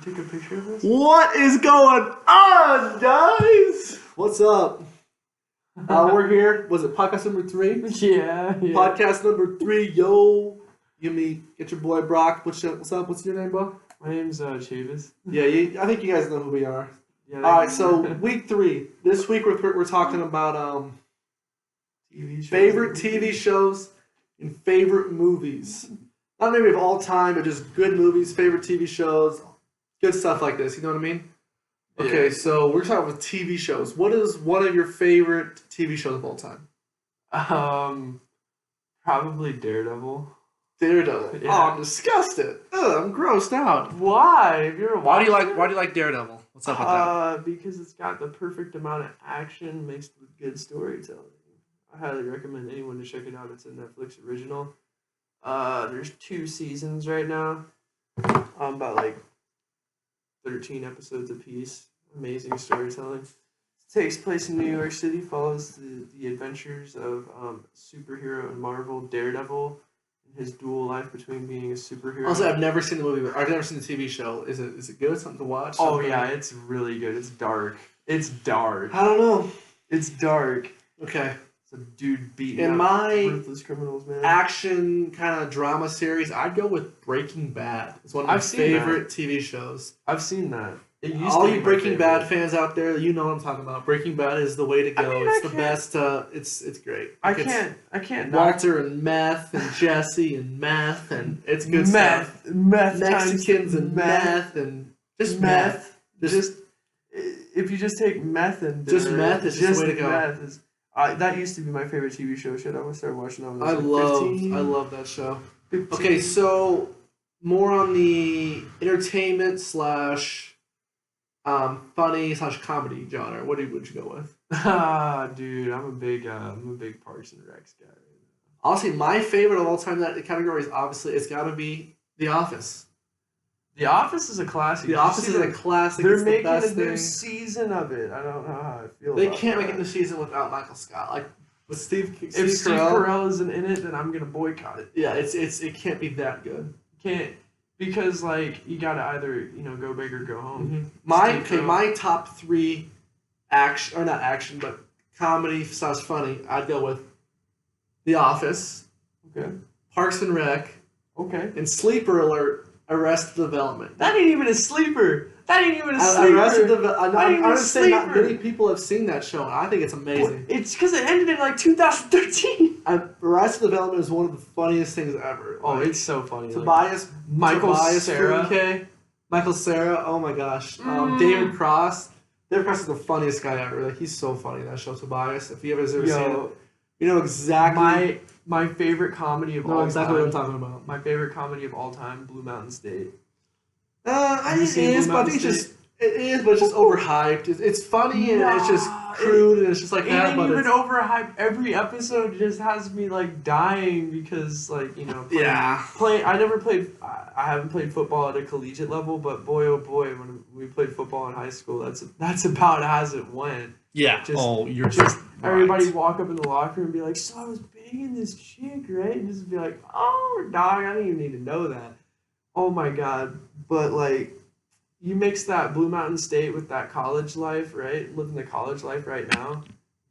take a picture of this? What is going on, guys? What's up? We're here. Was it podcast number 3? Yeah. Podcast number 3. Yo, get your boy Brock. What's up? What's your name, bro? My name's Chavis. Yeah, I think you guys know who we are. Yeah, all right, so week 3. This week we're talking about TV shows. favorite TV shows and favorite movies. Not maybe of all time, but just good movies, favorite TV shows, good stuff like this. You know what I mean? Okay, so we're talking about TV shows. What is one of your favorite TV shows of all time? Probably Daredevil. Daredevil. Yeah. Oh, I'm disgusted. Ugh, I'm grossed out. Why? Have you ever Why do watched you like Daredevil? What's up with that? Because it's got the perfect amount of action mixed with good storytelling. I highly recommend anyone to check it out. It's a Netflix original. There's 2 seasons right now. About like 13 episodes apiece. Amazing storytelling. It takes place in New York City. Follows the adventures of superhero and Marvel Daredevil and his dual life between being a superhero. Also, I've never seen the movie, but I've never seen the TV show. Is it good? Something to watch? Oh yeah, it's really good. It's dark. It's dark. I don't know. It's dark. Okay. It's a dude beating In up my ruthless criminals, man. action kind of drama series, I'd go with Breaking Bad. It's one of my favorite TV shows. I've seen that. It used All to be you my Breaking favorite. Bad fans out there, you know what I'm talking about. Breaking Bad is the way to go. I mean, it's I the can't- best. It's great. I Like, it's can't. knock Walter and meth and Jesse and meth and it's good stuff. Meth. Mexicans times and meth and just meth. Just if you just take meth and Just meth is just the way to go. Meth is, that used to be my favorite TV show. Shit, I was started watching that when I was like 15. I love that show. 15. Okay, so more on the entertainment / funny / comedy genre. What would you go with? Dude, I'm a big Parks and Recs guy. Honestly, my favorite of all time in that category is obviously it's got to be The Office. The Office is a classic. The Office is a classic. They're It's the making best a new thing. season of it. I don't know how I feel. They about can't that. make a new season without Michael Scott. Like with Steve If Steve Carell isn't in it, then I'm gonna boycott it. Yeah, it can't be that good. Can't, because like you gotta either go big or go home. My top 3 action, or not action, but comedy / funny. I'd go with The Office, Okay. Parks and Rec, Okay. and Sleeper Alert, Arrested Development. That ain't even a sleeper. Arrested Development. Not even I'm a just saying not sleeper. many people have seen that show, and I think it's amazing. It's because it ended in like 2013. Arrested Development is one of the funniest things ever. Oh, Like, it's so funny. Tobias Cera. Fluke, Michael Cera. Oh my gosh. David Cross. David Cross is the funniest guy ever. Like he's so funny in that show. Tobias. If you ever seen it, you know exactly. My favorite comedy of all time. exactly what I'm talking about. My favorite comedy of all time, Blue Mountain State. I think it seen is, Blue but I Mountain think it is, but it's just overhyped. It's funny and it's just crude and it's just like It that. ain't But even it's, overhyped. Every episode just has me like dying because I never played. I haven't played football at a collegiate level, but boy oh boy, when we played football in high school, that's about as it went. yeah. You're just everybody walk up in the locker room and be like, "So I was banging this chick, right?" And just be like, "Oh, dog, I didn't even need to know that." Oh my god! But like, you mix that Blue Mountain State with that college life, right? Living the college life right now.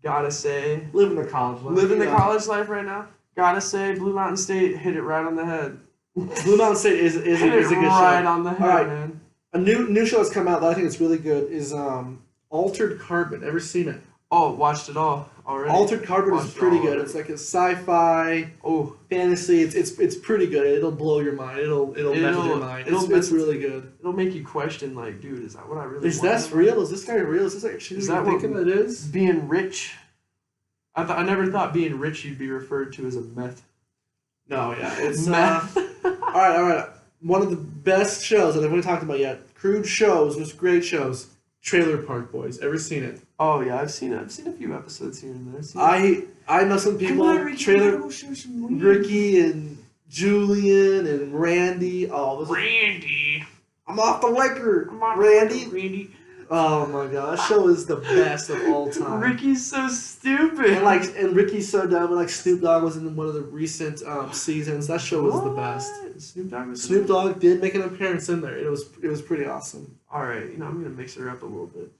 Gotta say, living the college life. living the college life right now. Gotta say, Blue Mountain State hit it right on the head. Blue Mountain State is a Hit good it right show. on the head, Alright. man. A new show that's come out that I think is really good is Altered Carbon. Ever seen it? Oh, watched it all already. Altered Carbon is Watched it pretty all good. already. It's like a sci-fi Oh, fantasy. It's pretty good. It'll blow your mind. It'll mess with your mind. It's really good. it'll make you question, like, dude, is that what I really Is want? that real? Is this guy real? Is this like shit Is you're that what- thinking it is? Being rich. I never thought being rich you'd be referred to as a meth. No, yeah. It's Meth. all right. One of the best shows that I haven't talked about yet. Crude shows, just great shows. Trailer Park Boys. Ever seen it? Oh yeah, I've seen it. I've seen a few episodes here and there. I know some people. Ricky and Julian and Randy. Oh, those Randy. I'm off the liquor. I'm on Randy. Randy. Oh my god, that show is the best of all time. Ricky's so stupid. And Ricky's so dumb. And like Snoop Dogg was in one of the recent seasons. That show was the best. Snoop Dogg was Snoop Dogg did make an appearance in there. It was pretty awesome. All right, I'm gonna mix her up a little bit.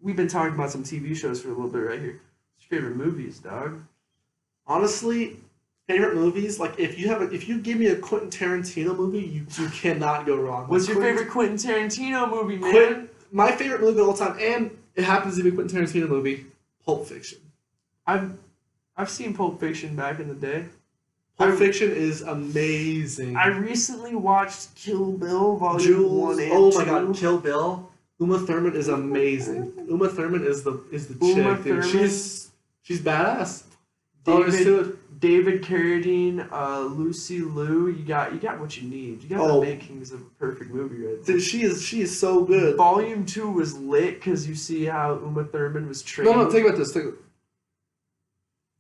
We've been talking about some TV shows for a little bit right here. What's your favorite movies, dog? Honestly, favorite movies, like if you give me a Quentin Tarantino movie, you cannot go wrong. What's your favorite Quentin Tarantino movie, man? My favorite movie of all time, and it happens to be a Quentin Tarantino movie, Pulp Fiction. I've seen Pulp Fiction back in the day. Pulp Fiction is amazing. I recently watched Kill Bill Volume 1 and 2. Oh my god, Kill Bill. Uma Thurman is amazing. Uma Thurman is the chick, dude. She's badass. David Carradine, Lucy Liu, you got what you need. You got the makings of a perfect movie right there. Dude, she is so good. Volume 2 was lit because you see how Uma Thurman was trained. No, think about this. When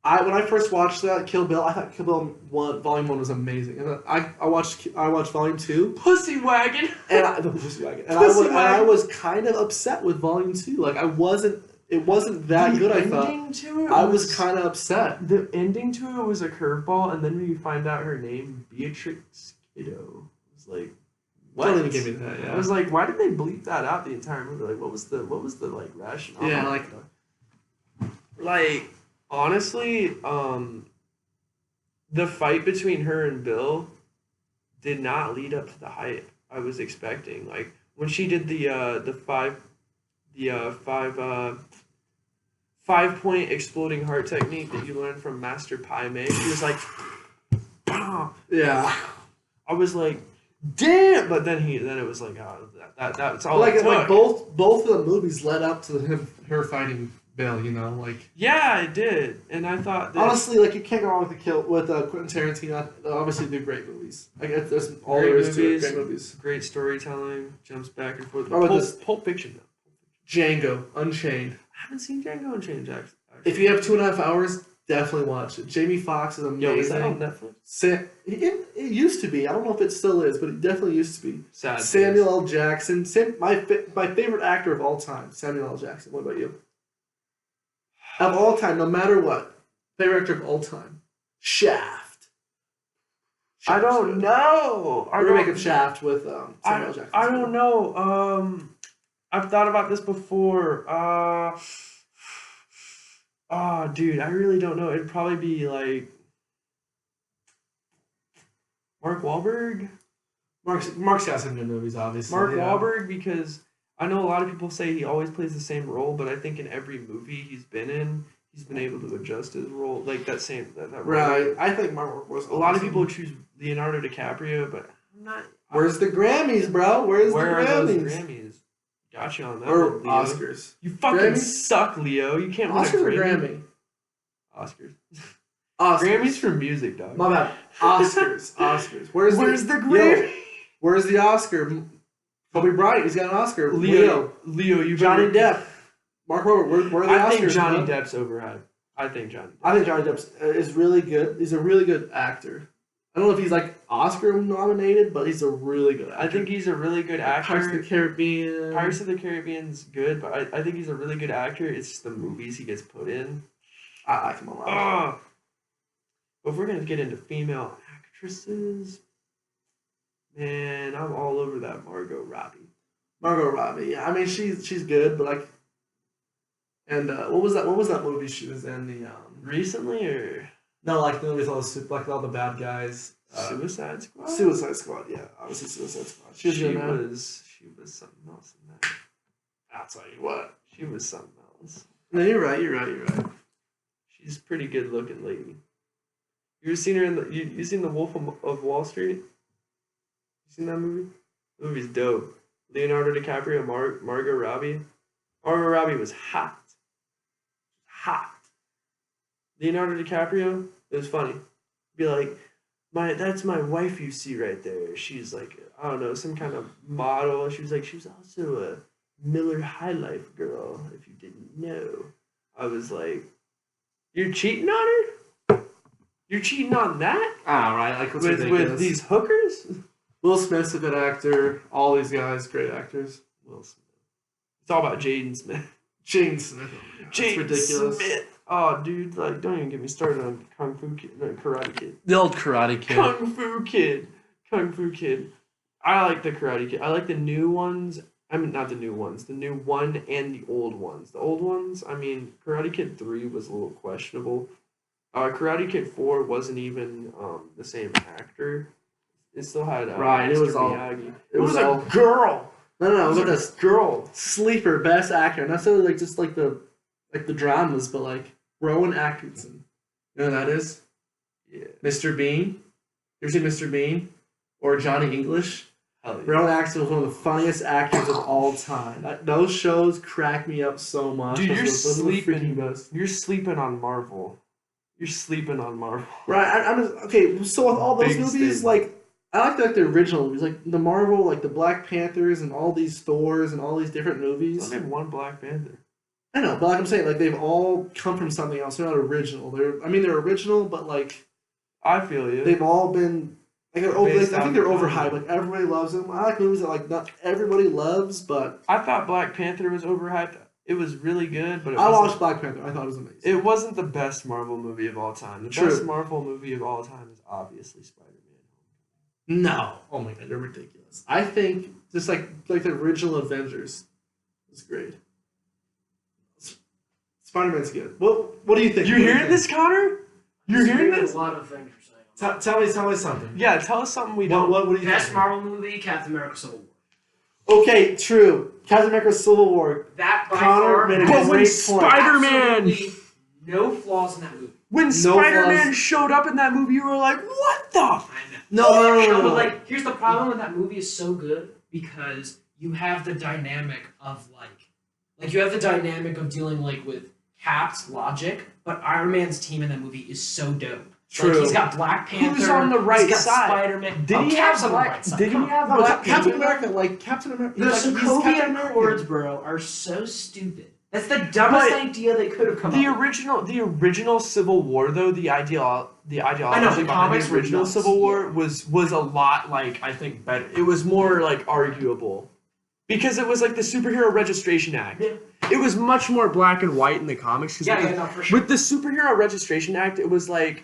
I first watched that Kill Bill, I thought Kill Bill Volume 1 was amazing, and I watched Volume 2. Pussy Wagon. Pussy Wagon. And I was kind of upset with Volume 2. Like it wasn't that good. I thought I was kind of upset. The ending to it was a curveball, and then when you find out her name, Beatrix Kiddo, it was like, what? Don't even give me that. Yeah. I was like, why did they bleep that out the entire movie? Like, what was the like rationale? Yeah, like honestly, the fight between her and Bill did not lead up to the hype I was expecting. Like when she did the 5-point exploding heart technique that you learned from Master Pai Mei, she was like, yeah. I was like, damn. But then it was like, oh, that's all. Like both of the movies led up to her fighting Bill. Yeah, it did, and I thought honestly, like you can't go wrong with Quentin Tarantino. Obviously, they're great movies. I guess there's all there is to it. Great movies, great storytelling, jumps back and forth. Pulp Fiction though. Django Unchained. I haven't seen Django Unchained actually. If you have 2.5 hours, definitely watch it. Jamie Foxx is amazing. Yo, is that on Netflix? It used to be. I don't know if it still is, but it definitely used to be. Sad Samuel L. Jackson. My favorite actor of all time, Samuel L. Jackson. What about you? Of all time, no matter what. Favorite actor of all time. Shaft. I don't know. Remake of Shaft with Samuel L. Jackson. I don't know. I've thought about this before. Dude, I really don't know. It'd probably be like Mark Wahlberg. Mark's got some good movies, obviously. Wahlberg, because I know a lot of people say he always plays the same role, but I think in every movie he's been in, he's been able to adjust his role, like that role. Right. I think Mark was. A lot of people choose Leonardo DiCaprio, but I'm not. Where's the Grammys, bro? Where are those Grammys? Got you on that. Or one, Leo. Oscars. You fucking suck, Leo. You can't win a Oscars or Grammy. Oscars. Grammys for music, dog. My bad. Oscars. Where's the Grammy? Where's the Oscar? Kobe Bryant. He's got an Oscar. Leo, you Johnny Depp. Mark Wahlberg. Where are the Oscars? I think Johnny Depp's overhyped. I think Johnny Depp is really good. He's a really good actor. I don't know if he's like Oscar nominated, but he's a really good actor. I think he's a really good actor. Pirates of the Caribbean. Pirates of the Caribbean's good, but I think he's a really good actor. It's just the movies he gets put in. I like him a lot. But if we're gonna get into female actresses, man, I'm all over that Margot Robbie. Yeah. I mean, she's good, but like, and what was that movie she was in? The recently or. No, like the movie with all the bad guys. Suicide Squad? Suicide Squad, yeah. Obviously Suicide Squad. She was something else in that. I'll tell you what. She was something else. No, you're right. She's a pretty good looking lady. You seen her in you seen The Wolf of Wall Street? You seen that movie? The movie's dope. Leonardo DiCaprio, Margot Robbie. Margot Robbie was hot. Leonardo DiCaprio, it was funny. Be like, that's my wife you see right there. She's like, I don't know, some kind of model. She was also a Miller High Life girl, if you didn't know. I was like, you're cheating on her? You're cheating on that? Ah, right. Like, with these hookers? Will Smith's a good actor. All these guys, great actors. Will Smith. It's all about Jaden Smith. Jaden Smith. That's Jaden ridiculous. Smith. Oh, dude, like, don't even get me started on Kung Fu Kid, no, Karate Kid. The old Karate Kid. Kung Fu Kid. Kung Fu Kid. I like the Karate Kid. I like the new ones. I mean, not the new ones. The new one and the old ones. The old ones, I mean, Karate Kid 3 was a little questionable. Karate Kid 4 wasn't even the same actor. It still had Right, it Mr. was all- Miyagi. it was a all- girl. No, It was but a this girl. sleeper best actor, not necessarily like just like the dramas, but like Rowan Atkinson. You know who that is? Yeah. Mr. Bean. You ever seen Mr. Bean or Johnny English? Hell yeah. Rowan Atkinson was one of the funniest actors of all time. Those shows crack me up so much. Dude, you're Those are the freaking sleeping. best. You're sleeping on Marvel. You're sleeping on Marvel. Right, I'm just, okay. So with all those Big movies, statement. like I like the original movies, like the Marvel, like the Black Panthers, and all these Thors, and all these different movies. There's only one Black Panther. I know, but like I'm saying, like they've all come from something else. They're not original. They're original, but like I feel you. they've all been like they're over. Based I think on they're the overhyped. comic. Like everybody loves them. I like movies that like not everybody loves, but I thought Black Panther was overhyped. It was really good, but I wasn't- watched Black Panther. I thought it was amazing. It wasn't the best Marvel movie of all time. The True. best Marvel movie of all time is obviously Spider-Man. No, oh my god, they're ridiculous. I think just like the original Avengers was great. Spider-Man's good. What do you think? You What do hearing think? this, Connor? You're hearing this? A lot of things you're saying. Tell me something. Yeah, tell us something we What, don't. what do you Best think? Marvel movie, Captain America: Civil War. Okay, true. Captain America: Civil War. That by Connor far, made a But when great point. Spider-Man, absolutely no flaws in that movie. when Spider-Man flaws. showed up in that movie, you were like, "What the?" I know. No. But like, here's the problem with that movie is so good because you have the dynamic of like you have the dynamic of dealing like with Cap's logic, but Iron Man's team in that movie is so dope. True. Like, he's got Black Panther. Who's on the right he's got side? Spider-Man. Did he Cap's have on the Black? right side. Did he Come on. have No, Black Captain Panther? America, like Captain America. The he's Captain Sokovian America. Accords, bro, are so stupid. That's the dumbest But idea they could have come The up with. original Civil War, though, the ideology the behind comics the were original nuts. Civil War was a lot like I think better. It was more like arguable because it was like the Superhero Registration Act. Yeah. It was much more black and white in the comics. 'Cause Yeah, with, yeah, no, for sure. with the Superhero Registration Act, it was like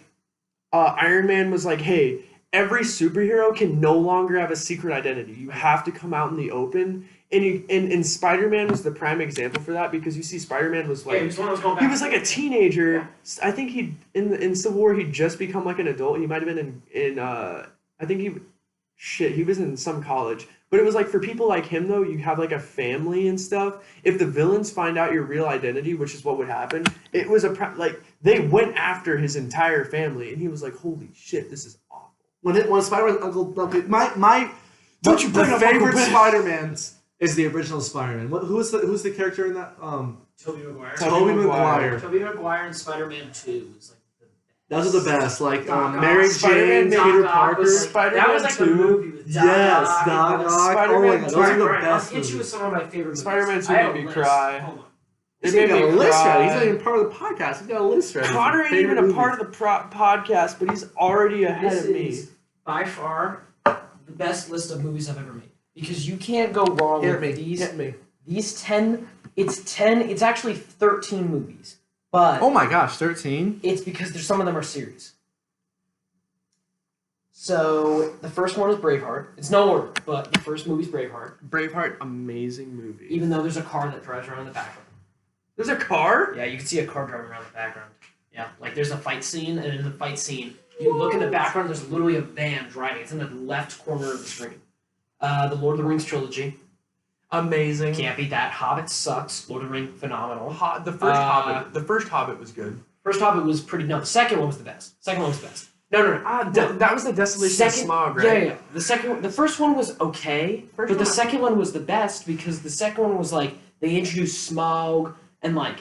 Iron Man was like, "Hey, every superhero can no longer have a secret identity. You have to come out in the open." And Spider-Man was the prime example for that because you see Spider-Man was Yeah, like he was the one that was going back. he was like a teenager. I think he in Civil War he'd just become like an adult. He might have been in I think he was in some college. But it was like for people like him though, you have like a family and stuff. If the villains find out your real identity, which is what would happen, it was like they went after his entire family, and he was like, "Holy shit, this is awful." When Spider-Man, okay, my Don't you bring the up Uncle favorite Ben. Spider-Man's is the original Spider-Man. Who's the character in that? Tobey Maguire. Tobey Maguire. Tobey Maguire and Spider-Man 2 was like the best. Those are the best. Like Doc Ock. Mary Spider-Man Jane, made Peter Doc Ock Parker. was like- Spider-Man that was like the 2. movie with Doc Yes, Ock and Doc all this- Ock. Oh my Spider-Man god, those are the Alright, I'll best hit you with movies. some of my favorite movies. Spider-Man 2 I have made a me list. cry. Hold on. He's It even made got a me list ready. cry. He's not even part of the podcast. He's got a list ready. Connor ain't even a part of the podcast, but he's already ahead This of me. is by far the best list of movies I've ever made because you can't go wrong Hit with me. these. Hit me. These 10. It's actually 13 movies, but Oh my gosh, 13. it's because there's some of them are series. So the first one is Braveheart. It's no order, but the first movie's Braveheart. Braveheart, amazing movie. Even though there's a car that drives around in the background. There's a car? Yeah, you can see a car driving around in the background. Yeah, like there's a fight scene, and in the fight scene, you look in the background. There's literally a van driving. It's in the left corner of the screen. The Lord of the Rings trilogy. Amazing. Can't beat that. Hobbit sucks. Lord of the Rings phenomenal. The first Uh, Hobbit was good. First Hobbit was pretty. No, the second one was the best. Second one was the best. No. That was the Desolation of Smog, right? Yeah. The first one was okay, First but the one- second one was the best because the second one was like they introduced Smaug and like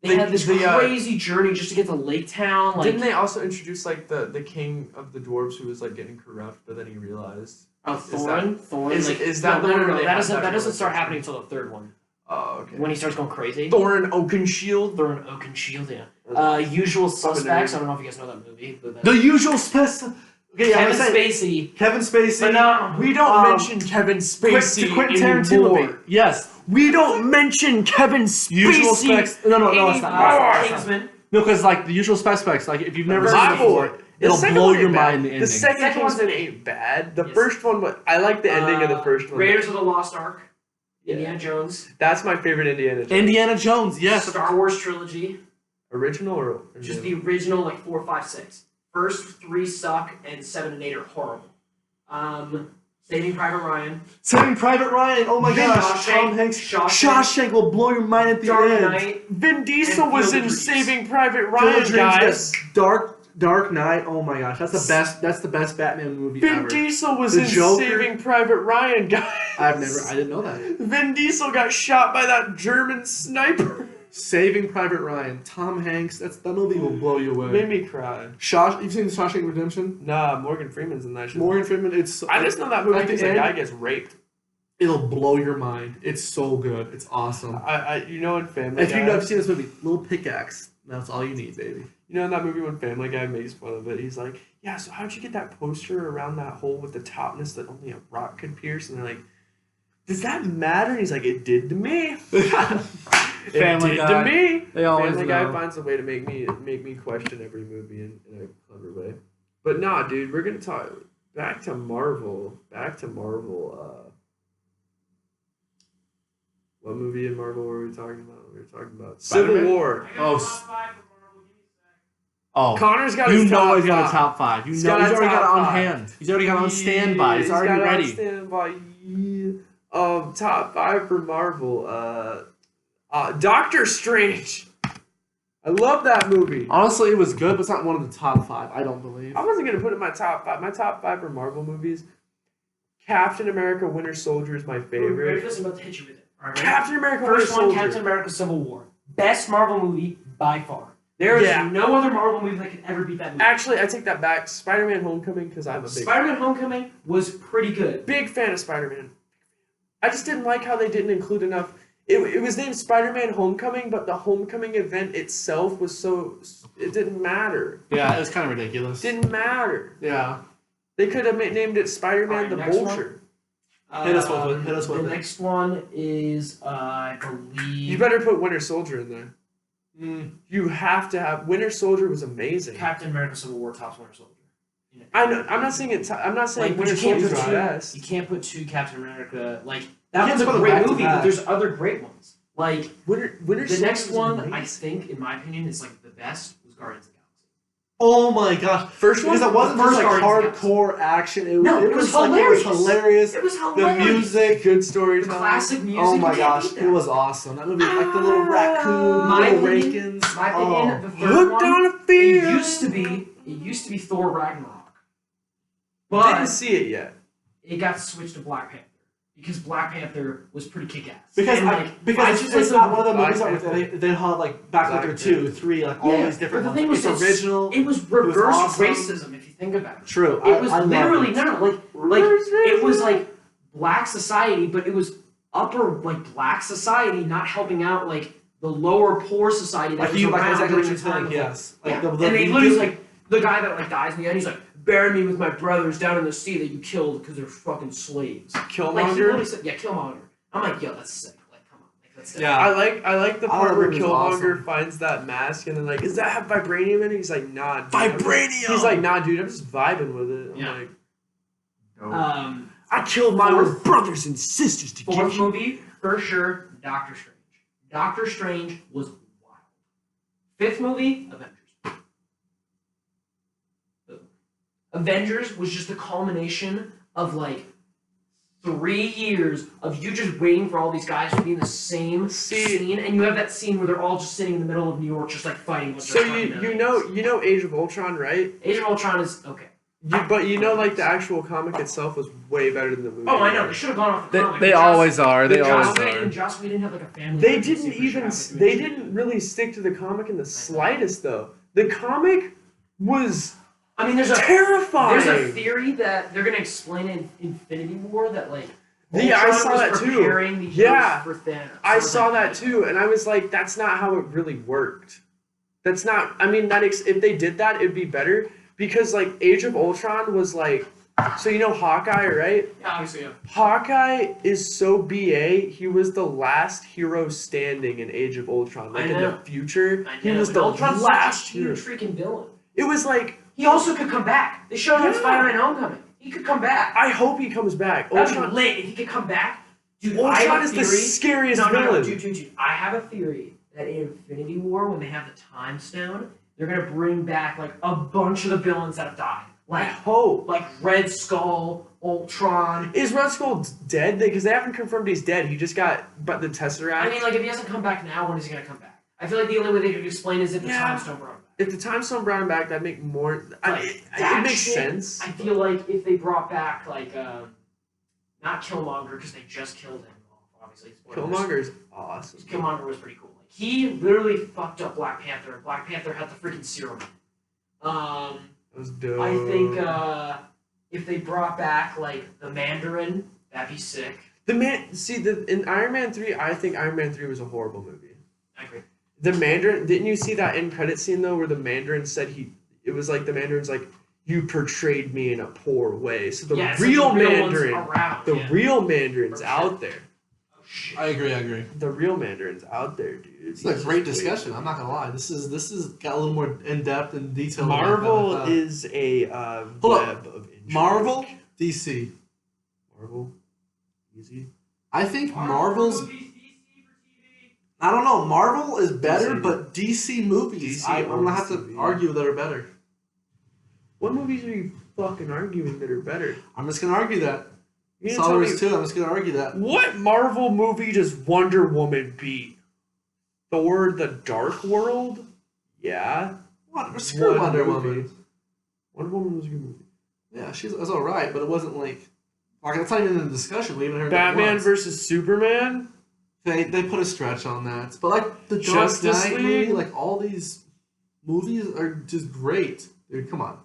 they had this crazy journey just to get to Lake Town. Like, Didn't they also introduce like the king of the dwarves who was like getting corrupt, but then he realized? oh, is Thorin? Thorin. is- like, is that the no, one no, where no, they that have doesn't that that doesn't start realization? happening until the third one Oh, okay. when he starts going crazy. Thorin Oakenshield. Thorin Oakenshield, yeah. Usual Suspects. I don't know if you guys know that movie, but The usual suspects. Okay, yeah, Kevin I'm saying Spacey. Kevin Spacey. Phenomenal. We don't Um, mention Kevin Spacey Quentin Tarantino anymore. movie. Yes. We don't mention Kevin Spacey. Usual Suspects. No, it's not. Kingsman. No, because like the Usual Suspects, like if you've never seen My it before, boy. it'll The second blow one your ain't bad. mind. The ending. The second Second one one's- ain't bad. The Yes. first one, I like the ending of the first one. Raiders of the Lost Ark. Yeah. Indiana Jones. That's my favorite Indiana Jones. Indiana Jones. Yes. Star Wars trilogy. Original or Just the original, like 4, 5, 6. First 3 suck, and 7 and 8 are horrible. Saving Private Ryan. Saving Private Ryan. Oh my gosh. Shawshank. Tom Hanks. Shawshank will blow your mind at the Dark end. Knight. Vin Diesel And was Field in of Dreams. Saving Private Field of Ryan, Dreams, guys. yes. Dark Knight. Oh my gosh, that's the best. That's the best Batman movie Vin ever. Diesel was The in Joker. Saving Private Ryan, guys. I didn't know that. Vin Diesel got shot by that German sniper. Saving Private Ryan. Tom Hanks. That movie will blow you away. Made me cry. You've seen Shawshank Redemption? Nah, Morgan Freeman's in that shit. Morgan Freeman. It's. I just know that movie At the because the end- guy gets raped. It'll blow your mind. It's so good. It's awesome. You know in Family If Guy. you've never seen this movie, Little Pickaxe. That's all you need, baby. You know in that movie when Family Guy makes fun of it, he's like, "Yeah, so how'd you get that poster around that hole with the topness that only a rock could pierce?" And they're like, "Does that matter?" And he's like, "It did to me." Family it did Guy. to me. They always Family know. Guy finds a way to make me question every movie in a clever way. But nah, dude, we're gonna talk back to Marvel. What movie in Marvel were we talking about? We were talking about Spider-Man? Civil War. Oh, Connor's got you his know top he's got a five. top 5. He's He's already got it top on five. hand. He's already got it on standby. He's already got it on ready. standby. Yeah. Top 5 for Marvel. Doctor Strange. I love that movie. Honestly, it was good, but it's not one of the top 5. I don't believe. I wasn't gonna put it in my top 5. My top 5 for Marvel movies. Captain America: Winter Soldier is my Ready favorite. for this? I'm about to hit you with it. All right, ready? Captain America: First Winter one, Soldier. Captain America: Civil War. Best Marvel movie by far. There is Yeah. no other Marvel movie that can ever beat that movie. Actually, I take that back. Spider-Man: Homecoming because I'm a Spider-Man: Homecoming was pretty good. big fan of Spider-Man. I just didn't like how they didn't include enough. It was named Spider-Man: Homecoming, but the Homecoming event itself was so it didn't matter. Yeah, it was kind of ridiculous. Didn't matter. Yeah. They could have named it Spider-Man: Alright, The next one. Vulture. Hit us with it. Hit us with the it. next one is, I believe. You better put Winter Soldier in there. You have to have Winter Soldier was amazing. Captain America: Civil War tops Winter Soldier. I know. I'm not saying it. I'm not saying Like, but Winter you can't Soldier's put the two. best. You can't put two Captain America. Like You that can't was a put them great back to movie, back. but there's other great ones. Like Winter the Soldier next was one, amazing. I think, in my opinion, is like the best was Guardians of the Galaxy. Oh my gosh. First one. Because it wasn't The just first like Guardians hardcore action. It was like, hilarious. It was hilarious. It was The hilarious. music. Good The storytelling. classic music. Oh my you can't gosh, beat it that. was awesome. That movie, like the little raccoon, My little opinion- Rakins. My opinion, the third Hooked one. on a It fear. used to be Thor Ragnarok, but Didn't see it yet. it got switched to Black Panther because Black Panther was pretty kick-ass. Because And, I, like, because I it's, just it's like not one of the Black movies that Panther. they have like Black Black Panther Panther. 2, 3, like all Yeah, these different but the ones. thing It's was, original. It was reverse awesome. racism if you think about it. True. It was I love literally it. like it was like black society, but it was upper like black society not helping out like the lower poor society that Like was you, like around exactly during what you're the time. saying. of, Yes. yeah. Like the and they you literally do- like the guy that like dies in the end. He's like, bury me with my brothers down in the sea that you killed because they're fucking slaves. Like he Killmonger. literally said, yeah, Killmonger. I'm like, yo, that's sick. Like, come on, like that's Yeah. I like the I part thought where it was Killmonger awesome. finds that mask and then like, is that have vibranium in it? He's like, nah. Dude. Vibranium! He's like, nah, dude. I'm just vibing with it. I'm Yeah. like, I killed my fourth- own brothers and sisters to Fourth get you. movie, for sure, Doctor Strange. Doctor Strange was wild. Fifth movie, Avengers. Avengers was just a culmination of like 3 years of you just waiting for all these guys to be in the same scene, and you have that scene where they're all just sitting in the middle of New York, just like fighting. Like So they're fucking you millions. know Age of Ultron, right? Age of Ultron is okay. But you know like the actual comic itself was way better than the movie. Oh, I know. They should have gone off the comic. They Joss- always are. They Joss always Whedon, are. and Joss Whedon have like a family. They agency didn't for even. Shaft They doing didn't really stick to the comic in the slightest, though. The comic was I mean, there's terrifying. a theory that they're gonna explain in Infinity War that like Yeah, I Ultron saw was that too. preparing the Yeah. heroes for Thanos. I So, saw like, that too, and I was like, "That's not how it really worked." That's not. I mean, if they did that, it'd be better. because like Age of Ultron was like, so you know Hawkeye, right? Yeah, obviously, yeah. Hawkeye is so BA. He was the last hero standing in Age of Ultron. Like I in know. the future, I he know. was And the Ultron's last such a hero. huge freaking villain. It was like, He also could come back. They showed him in Yeah. Spider-Man: Homecoming. He could come back. I hope he comes back. That'd be Ultron, lit if he could come back. Dude, I have Ultron a is the theory. scariest No, villain. dude. I have a theory that in Infinity War, when they have the Time Stone, they're gonna bring back like a bunch of the villains that have died, I like hope. Red Skull, Ultron. Is Red Skull dead? Because they haven't confirmed he's dead. He just got the Tesseract. I mean, like if he hasn't come back now, when is he gonna come back? I feel like the only way they could explain is if the Yeah. Time Stone brought him back. If the Time Stone brought him back, that'd make more. Like, It that makes shit, sense. I feel like if they brought back like not Killmonger because they just killed him, obviously. spoilers. Killmonger is awesome. Killmonger was pretty cool. Like, he literally fucked up Black Panther. Black Panther had the freaking serum. That was dope. I think if they brought back like the Mandarin, that'd be sick. in Iron Man 3, I think Iron Man 3 was a horrible movie. I agree. The Mandarin, didn't you see that end credit scene though, where the Mandarin said it was like the Mandarin's like, you portrayed me in a poor way. So the Yeah, it's real like the real ones Mandarin, around, the yeah. real Mandarin's For out sure. there. Oh shit. I agree. The real Mandarin's out there, dude. It's a great discussion. I'm not gonna lie. This is got a little more in depth and detail. Marvel is a Hold up. web of intrigue. Marvel, DC. Marvel, easy. I think Marvel's. I don't know. Marvel is better, DC. but DC movies, DC I'm gonna have to owns TV. argue that are better. What movies are you fucking arguing that are better? I'm just gonna argue that. You Star didn't tell me Wars 2. I'm just gonna argue that. what Marvel movie does Wonder Woman beat? Thor: The Dark World? Yeah. What? Screw Wonder movie. Woman. Wonder Woman was a good movie. Yeah, it was all right, but it wasn't like that's not even in the discussion. We even heard that Batman once. versus Superman? They put a stretch on that, but like the Dark Justice Knight League? movie, like all these movies are just great. Dude, come on.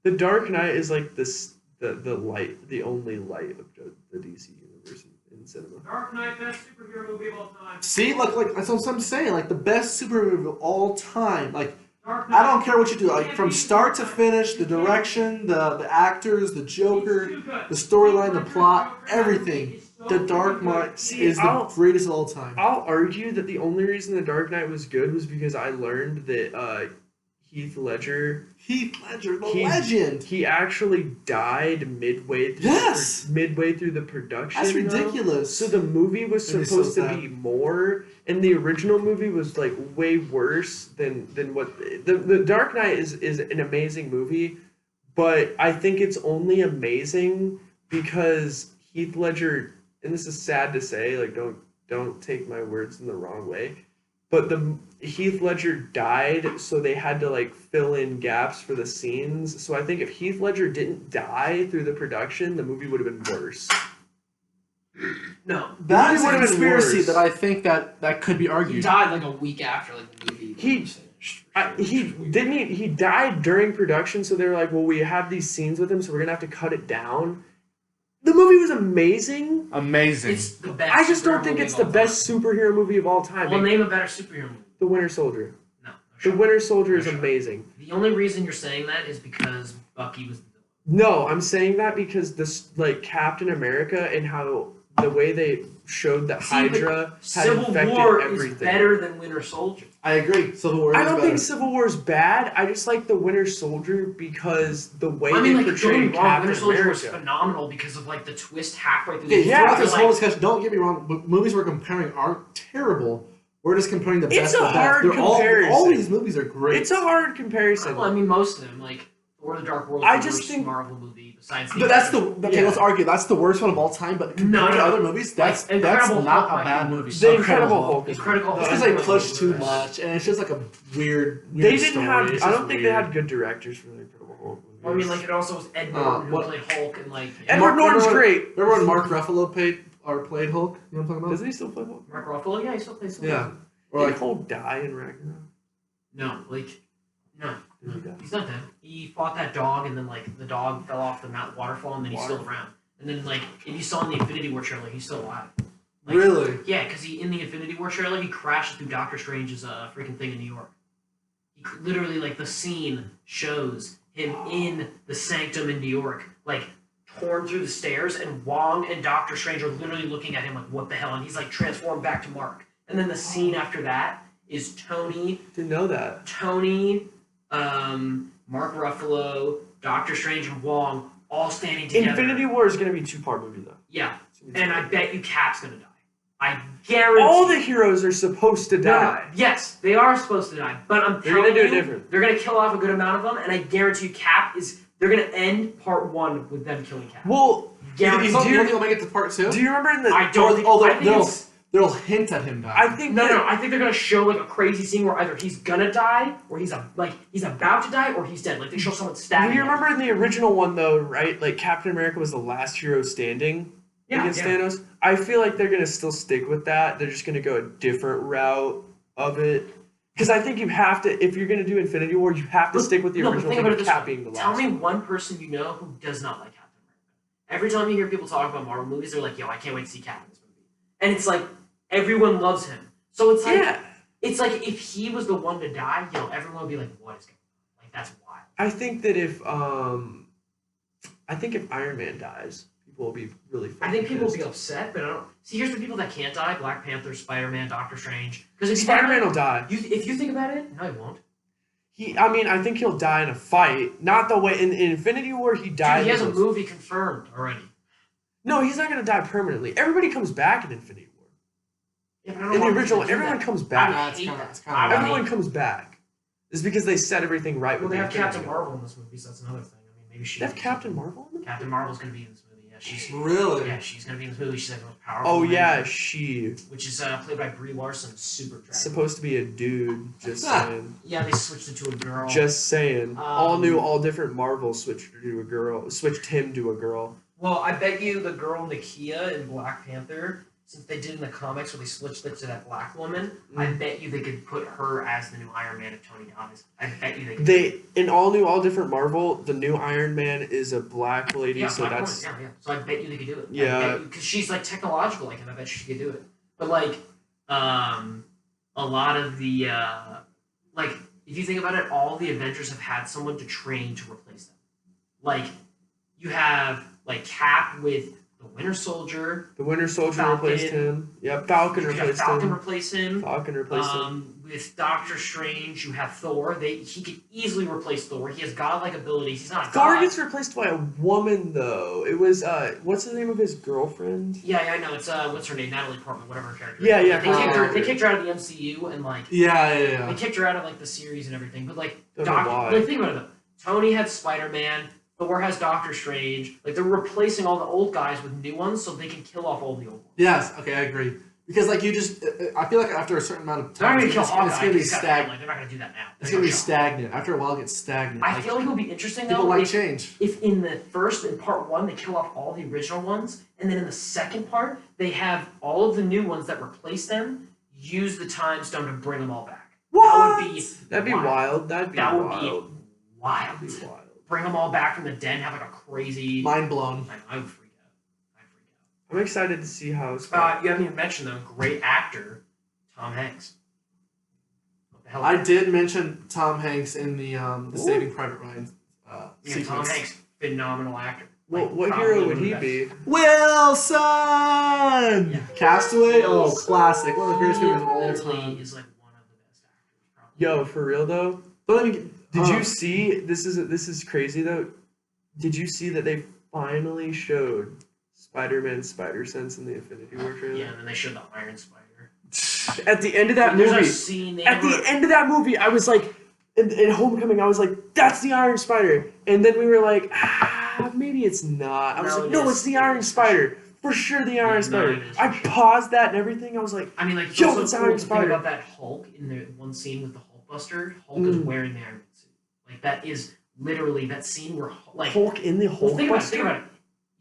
The Dark Knight is like the light, the only light of the DC universe in cinema. Dark Knight, best superhero movie of all time. See, like that's what I'm saying. Like the best superhero movie of all time. Like Dark I don't care what you do. Like from start to finish, the direction, the actors, the Joker, the storyline, the plot, everything. The Dark Knight is the greatest of all time. I'll argue that the only reason The Dark Knight was good was because I learned that Heath Ledger, Heath Ledger, the He- legend. he actually died midway through Yes! midway through the production. That's though. ridiculous. So the movie was That'd be supposed so to sad. be more, and the original movie was like way worse than what the Dark Knight is an amazing movie, but I think it's only amazing because Heath Ledger, and this is sad to say, like don't take my words in the wrong way, but the Heath Ledger died, so they had to like fill in gaps for the scenes. So I think if Heath Ledger didn't die through the production, the movie would have been worse. No, That is a would've been conspiracy worse. that I think that could be he argued. died like a week after like the movie. He- was finished. He died during production, so they were like, well, we have these scenes with him, so we're gonna have to cut it down. The movie was amazing. Amazing. It's the best. I just don't superhero think movie it's of the all best superhero movie of all time. time. Well, name a better superhero movie. The Winter Soldier. No. The Winter Soldier is Sure. amazing. The only reason you're saying that is because Bucky was the villain. No, I'm saying that because this like Captain America and how the way they showed that See, but Hydra had Civil infected War everything. is better than Winter Soldier. I agree. Civil War I is don't better. think Civil War is bad. I just like the Winter Soldier because the way I mean, they like, don't get me portrayed wrong, Captain Winter Soldier was America. phenomenal because of like the twist halfway through. Okay, the Yeah, throughout this like, whole discussion, don't get me wrong, but movies we're comparing aren't terrible. We're just comparing the It's best a of the best. hard They're all comparison. these movies are great. It's a hard comparison. well, I mean, most of them, like Thor: The Dark World, I is the just worst think- Marvel movie besides. But that's the okay. Yeah. Let's argue. That's the worst one of all time. But compared to no. other movies, that's Like, Incredible not Hulk a bad might be movie. worse. The Incredible Hulk is Incredible It's Hulk. because they is push too worse. much, and it's just like a weird. They didn't story. have. It's I just don't think weird. they had good directors for the Incredible Hulk movies. I mean, like it also was Ed Norton who what- played Hulk and like Edward Mark- Norton's remember- great. Remember when Mark Ruffalo played Hulk? You know what I'm talking about? Doesn't he still play Hulk? Mark Ruffalo. Yeah, he still plays. Yeah. Or Did like Hulk die in Ragnarok? No, like no. Did he die? He's not dead. He fought that dog, and then like the dog fell off the Mount waterfall, and then he's still around. And then like if you saw in the Infinity War trailer, he's still alive. Like, really. Yeah, because he in the Infinity War trailer, he crashed through Doctor Strange's freaking thing in New York. He literally like the scene shows him in the Sanctum in New York, like torn through the stairs, and Wong and Doctor Strange are literally looking at him like, what the hell? And he's like transformed back to Mark. And then the scene after that is Didn't know that. Tony, Mark Ruffalo, Doctor Strange, and Wong all standing together. Infinity War is gonna be a 2-part movie though. Yeah, It's gonna be and I 2-part. bet you Cap's gonna die. I guarantee. All the heroes are supposed to No, die. yes, they are supposed to die, but I'm They're telling gonna do it you, different. they're gonna kill off a good amount of them, and I guarantee you, Cap is. They're gonna end part 1 with them killing Cap. Well, Guaranteed. Do you you- think they'll make it to part 2? do you remember in the? I don't think. Oh, I think it's, they'll hint at him dying. I think no, that- no. I think they're gonna show like a crazy scene where either he's gonna die, or he's about to die, or he's dead. Like they show someone Do stabbing. you him. remember in the original one though, right? Like Captain America was the last hero standing Yeah, against yeah. Thanos. I feel like they're gonna still stick with that. They're just gonna go a different route of it. Because I think you have to, if you're gonna do Infinity War, you have to But- stick with the no, but original think thing about of it this Cap way. being the Tell last. me one person you know who does not like Captain America. Every time you hear people talk about Marvel movies, they're like, "Yo, I can't wait to see Cap in this movie," and it's like everyone loves him. So it's like Yeah, it's like if he was the one to die, everyone would be like, "What is going on?" Like that's wild. I think that if Iron Man dies, people will be really. I think people will be pissed. upset, but I don't see. Here's the people that can't die: Black Panther, Spider-Man, Doctor Strange. Because if you Spider-Man think will die. about it, if you think about it, no, he won't. I think he'll die in a fight. Not the way in Infinity War he died. Dude, he has a in those- movie confirmed already. No, he's not gonna die permanently. Everybody comes back in Infinity War. Yeah, but I don't In the want them original to one, do everyone that. comes I back. hate that. it's kinda I would Everyone hate- comes back. It's because they set everything right Well, with they the have Infinity Captain War. Marvel in this movie, so that's another thing. I mean, maybe she. They have Captain Marvel in it? Captain Marvel's gonna be in this movie. Yeah, she's. Really? Yeah, she's gonna be in this movie. She's like the most powerful. Oh woman, yeah, she which is played by Brie Larson, super dragon. supposed to be a dude. Just Ah. saying. Yeah, they switched it to a girl. Just saying. All new, Um, all different. Marvel switched her to a girl. Switched him to a girl. Well, I bet you the girl Nakia in Black Panther, since they did in the comics where they switched it to that black woman, I bet you they could put her as the new Iron Man if Tony dies. I bet you they could. They in all new, all different Marvel. The new Iron Man is a black lady, Yeah, so black that's woman, yeah. So I bet you they could do it. Yeah. Because she's like technological like him. I bet she could do it. But like, a lot of the like, if you think about it, all the Avengers have had someone to train to replace them. Like, you have like Cap with the Winter Soldier. the Winter Soldier Falcon. replaced him. Yeah, Falcon You have replaced Falcon him. replace him. Falcon replaced him. With Doctor Strange, you have Thor. He could easily replace Thor. He has godlike abilities. He's not a Thor god. gets replaced by a woman though. It was what's the name of his girlfriend? Yeah, I know. It's what's her name? Natalie Portman, whatever her character. Yeah, is. yeah, They kicked her. her. They kicked her out of the MCU and like Yeah. they kicked her out of like the series and everything. But like, Don't know why. like think about it though. Tony had Spider-Man. Thor has Doctor Strange. Like they're replacing all the old guys with new ones so they can kill off all the old ones. Yes. Okay, I agree. Because like you just, I feel like after a certain amount of They're not time, gonna kill it's Hawkeye. gonna be He's got a stagnant. family. They're not gonna do that now. It's They're gonna be show. stagnant. After a while, it gets stagnant. I Like, feel like it'll be interesting people though. like if, change. if in the first, in part one, they kill off all the original ones, and then in the second part, they have all of the new ones that replace them use the time stone to bring them all back. That would be That'd be wild. That'd be That would wild. be wild. That'd be wild. Bring them all back from the dead, have like a crazy. Mind blown. I would freak out. I'd freak I'm excited to see how. out. You haven't even mentioned though, great actor, Tom Hanks. What the hell? I did mention Tom Hanks in the Ooh. Saving Private Ryan Yeah, Tom sequence. Hanks, phenomenal actor. Well, Like, what probably hero one would of the he best. be? Wilson! Yeah. Castaway? Oh, classic. One of the greatest He movies of all literally time. is like one of the best actors. Probably. Yo, for real though. Don't even get, Did you see this is crazy though? Did you see that they finally showed Spider-Man Spider Sense in the Infinity War trailer? Yeah, and then they showed the Iron Spider. At the end of that There's a movie, scene they at never- the end of that movie, I was like, in Homecoming, I was like, that's the Iron Spider. And then we were like, maybe it's not. I was No, like, it no, is. it's the Iron Spider. For sure, the Yeah, Iron no, Spider. it is for I sure. paused that and everything. I was like, I mean, like, it's Yo, also it's cool Iron to think Spider. about that Hulk in the one scene with the Hulkbuster. Hulk is wearing the Iron Man suit. Like, that is literally that scene where, like, Hulk in the well, think about it, think Hulkbuster? about it.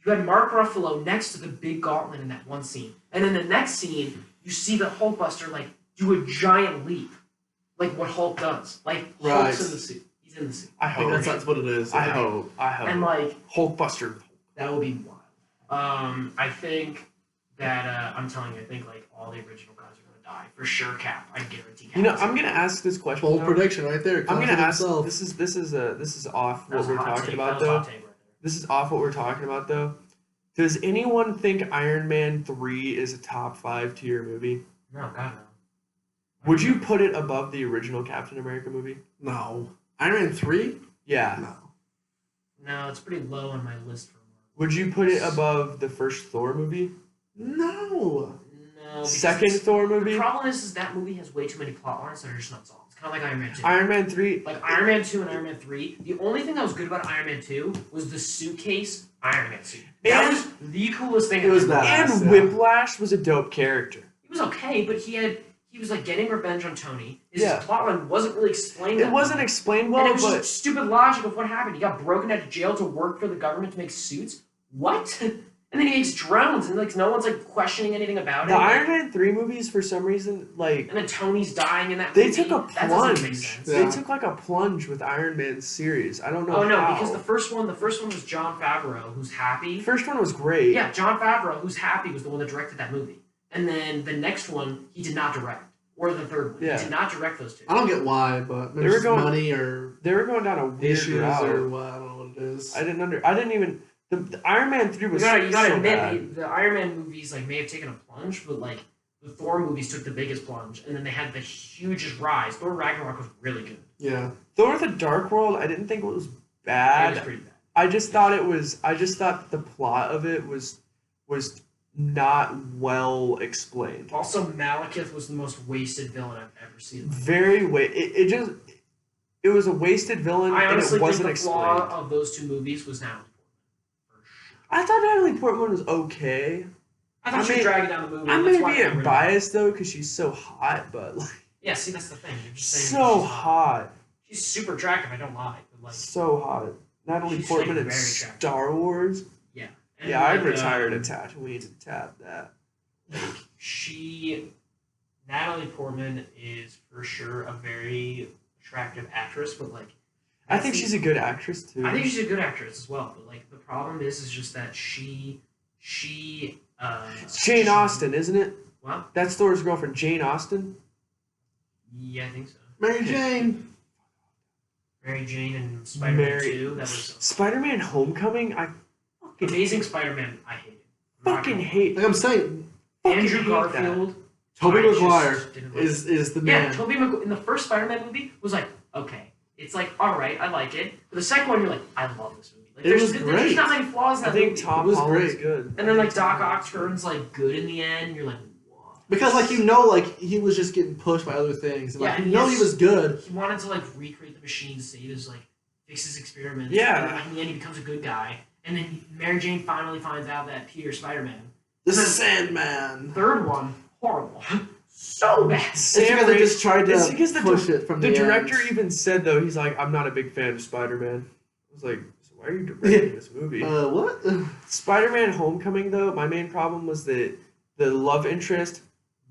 You had Mark Ruffalo next to the big gauntlet in that one scene. And in the next scene, you see the Hulkbuster, like, do a giant leap. Like what Hulk does. Like, Hulk's Right. in the suit. He's in the suit. I I think hope. that's what it is. I hope. And, like, Hulkbuster. that would be wild. I think that, I'm telling you, I think, like, all the original guys are going to die for sure. Cap, I guarantee. Cap You know, is I'm gonna gonna die. ask this question. Bold though. prediction right there. I'm gonna Confident ask. himself. This is off That was what a we're hot talking take. about That was a though. hot take right there. This is off what we're talking about though. Does anyone think Iron Man 3 is a top 5 tier movie? No, God no. Would you put it above the original Captain America movie? No. Iron Man 3? Yeah. No. No, it's pretty low on my list for Marvel. Would you put it above the first Thor movie? No. No. because Second it's- Thor The movie? problem is that movie has way too many plot lines that are just not solved. It's kind of like Iron Man 2. Iron Man 3? Like Iron Man 2 and Iron Man 3, the only thing that was good about Iron Man 2 was the suitcase Iron Man suit. That And- was the coolest thing. It was ever. bad. And yeah. Whiplash was a dope character. He was okay, but he was like getting revenge on Tony. His Yeah. plotline wasn't really explained. It that wasn't well. explained And well, it was but just stupid logic of what happened. He got broken out of jail to work for the government to make suits. What? And then he makes drones, and like no one's like questioning anything about the it. Iron Man 3 movies, for some reason, like, And then Tony's dying in that they movie. took a That doesn't make plunge. sense. Yeah. They took like a plunge with Iron Man's series. I don't know Oh no, how. because the first one was Jon Favreau, who's happy. The first one was great. Yeah, Jon Favreau, who's happy, was the one that directed that movie. And then the next one, he did not direct. Or the third one. Yeah. He did not direct those two. I don't get why, but maybe They were it's going- money or They were going down a weird issues route. or what. I don't know what it is. I didn't even. The Iron Man 3 You was gotta so admit, bad. the Iron Man movies like may have taken a plunge, but like the Thor movies took the biggest plunge, and then they had the hugest rise. Thor Ragnarok was really good. Yeah. Thor: The Dark World, I didn't think it was It bad. was pretty bad. I just thought the plot of it was not well explained. Also, Malekith was the most wasted villain I've ever seen. Very it was a wasted villain I and honestly it think wasn't the flaw explained. of those two movies was Natalie Portman. For sure. I thought Natalie Portman was okay. I thought I she was may- dragging down the movie. I and may that's why be got rid of her. biased though because she's so hot, but like Yeah, see, that's the thing. You're just saying so she's hot, She's super attractive. I don't lie, but like, so hot. Natalie She's, Portman like, in very attractive. Star Wars. and Yeah, I'd like, retire to Tatooine and tap that. Natalie Portman is for sure a very attractive actress, but like, I think she's a good actress too. I think she's a good actress as well. But like, the problem is just that It's Jane Austen, isn't it? What? That's Thor's girlfriend, Jane Austen. Yeah, I think so. Mary Jane. Mary Jane and Spider-Man Mary- 2. That was Spider-Man: Homecoming. I fucking Amazing Spider-Man. I hate it. I'm not fucking gonna lie. hate. Like I'm saying, fucking Andrew hate Garfield. Tobey I just Maguire didn't like is the Yeah, man. Tobey Maguire in the first Spider-Man movie was like, okay, it's like, all right, I like it. But the second one, you're like, I love this movie. Like, It was there's great. not many flaws in I that think movie. Tom It was Holland's great. good. And then like Doc Ock turns like good in the end. You're like, what? Because like you know, like he was just getting pushed by other things. And, Yeah, like and you know yes. he was good. He wanted to like recreate the machine to save his like fix his experiments. Yeah. And then, like, in the end, he becomes a good guy. And then Mary Jane finally finds out that Peter's Spider-Man. The Sandman. Third one, horrible. So bad. It's because they just tried It's to because the push it from The the director end. even said though, he's like, I'm not a big fan of Spider-Man. I was like, so why are you directing this movie? What? Spider-Man: Homecoming though, my main problem was that the love interest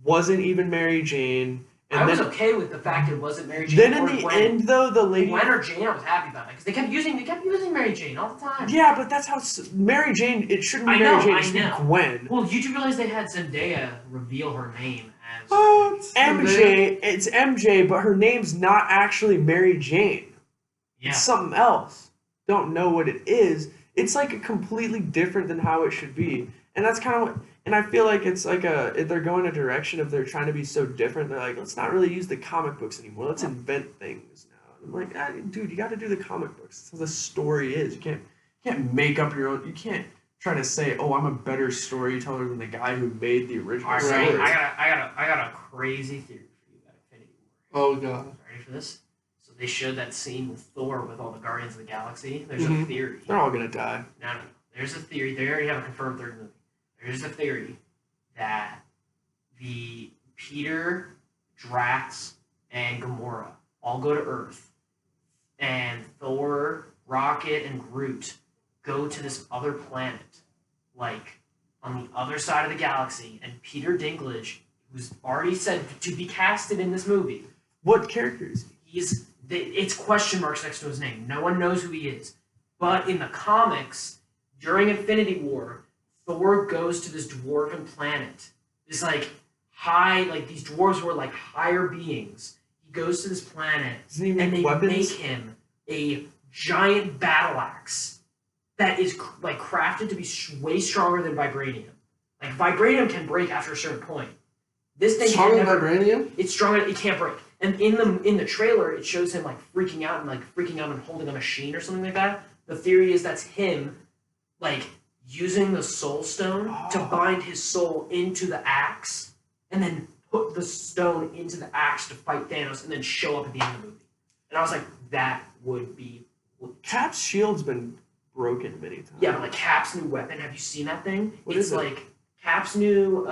wasn't even Mary Jane, I and was then okay with the fact it wasn't Mary Jane. then in or the Gwen. end though, the lady. Gwen or Jane, I was happy about it because they kept using Mary Jane all the time. Yeah, but that's how Mary Jane. It shouldn't be I Mary know, Jane. I It should be know. Gwen. Well, you do realize they had Zendaya reveal her name as. MJ. It's MJ, but her name's not actually Mary Jane. Yeah. It's something else. Don't know what it is. It's like a completely different than how it should be, and that's kind of what. And I feel like it's like they're going a direction of they're trying to be so different. They're like, let's not really use the comic books anymore. Let's invent things now. And I'm like, dude, you got to do the comic books. That's how the story is. You can't make up your own. You can't try to say, oh, I'm a better storyteller than the guy who made the original All right, story. ready? I got a crazy theory for you about Infinity War. Oh god. Ready for this? So they showed that scene with Thor with all the Guardians of the Galaxy. There's Mhm. a theory. They're all gonna die. No. There's a theory. They already have a confirmed third movie. There's a theory that the Peter, Drax, and Gamora all go to Earth, and Thor, Rocket, and Groot go to this other planet, like on the other side of the galaxy, and Peter Dinklage, who's already said to be casted in this movie, What character is he? it's question marks next to his name. No one knows who he is. But in the comics, during Infinity War, Thor goes to this dwarven planet, this like high, like these dwarves were like higher beings. He goes to this planet Doesn't he and make they weapons? make him a giant battle axe that is like crafted to be way stronger than vibranium. Like vibranium can break after a certain point. This thing Stronger can than never. vibranium? It's stronger. It can't break. And in the trailer, it shows him like freaking out and holding a machine or something like that. The theory is that's him, like using the soul stone to bind his soul into the axe, and then put the stone into the axe to fight Thanos, and then show up at the end of the movie. And I was like, that would be. Cap's shield's been broken many times. Yeah, but like Cap's new weapon. Have you seen that thing? What it's is it? like Cap's new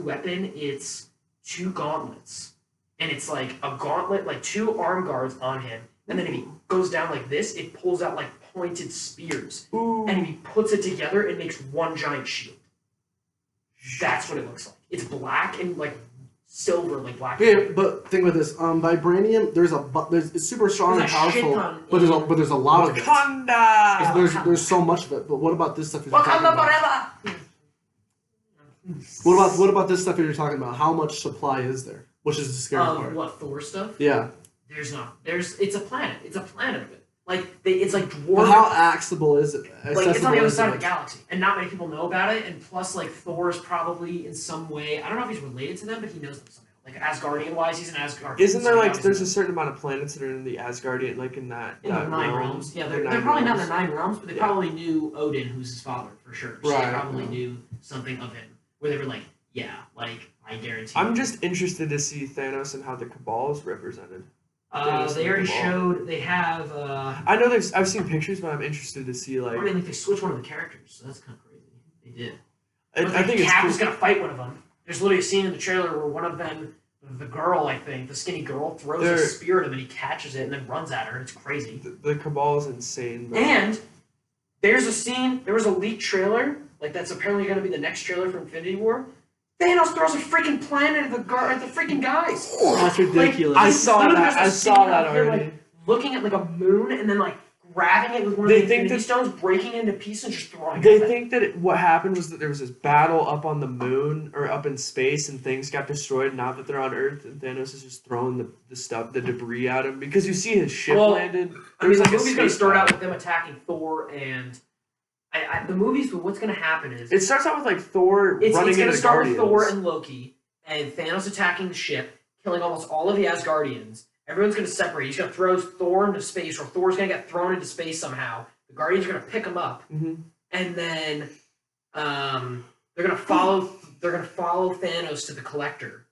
weapon. It's 2 gauntlets, and it's like a gauntlet, like 2 arm guards on him, and then if he goes down like this, it pulls out like pointed spears, Ooh. and if he puts it together, it makes one giant shield. That's what it looks like. It's black and like silver, like black. Yeah, but think about this. Vibranium, it's super strong There's and a shit powerful, ton but there's a lot of it. Wakanda! There's so much of it. But what about this stuff you're talking Wakanda about? forever. What about this stuff you're talking about? How much supply is there? Which is the scary part. What Thor stuff? Yeah. There's not. It's a planet. It's a planet of it. Like it's like dwarf. But how accessible is it? Like it's on the other side of the it? galaxy, and not many people know about it. And plus, like Thor is probably in some way. I don't know if he's related to them, but he knows them somehow. Like Asgardian wise, he's an Asgardian. Isn't there so like he there's a obviously certain amount of planets that are in the Asgardian, like in that in the that 9 realm? realms? Yeah, The they're 9 probably not in realms. the 9 realms, but they Yeah. probably knew Odin, who's his father for sure. So Right. they probably knew something of him, where they were like, yeah, like I guarantee. I'm you. just interested to see Thanos and how the Cabal is represented. Thanos They and already the Cabal. showed. They have. I know I've seen pictures, but I'm interested to see I like. mean, like they switched one of the characters, so that's kind of crazy. They did. I think it's Cap cool. is gonna fight one of them. There's literally a scene in the trailer where one of them, the girl, I think, the skinny girl, throws They're- a spear at him and he catches it and then runs at her. And it's crazy. The Cabal is insane. But And there's a scene. There was a leaked trailer, like that's apparently gonna be the next trailer for Infinity War. Thanos throws a freaking planet at the freaking guys. That's ridiculous. I Like, saw literally that. I there's a saw scene that of him, already. like, looking at like a moon and then like grabbing it with one of They the think Infinity that- Stones, breaking it into pieces, and just throwing They it. think that what happened was that there was this battle up on the moon or up in space, and things got destroyed. Now that they're on Earth, and Thanos is just throwing the stuff, the debris at him because you see his ship Well, landed. I There mean, was the like a movie's gonna space start out battle. with them attacking Thor, and the movies. What's gonna happen is It starts out with like Thor it's running gonna into start Guardians. with Thor and Loki, and Thanos attacking the ship, killing almost all of the Asgardians. Everyone's gonna separate. He's gonna throw Thor into space, or Thor's gonna get thrown into space somehow. The Guardians are gonna pick him up, Mhm. and then they're gonna follow. They're gonna follow Thanos to the Collector,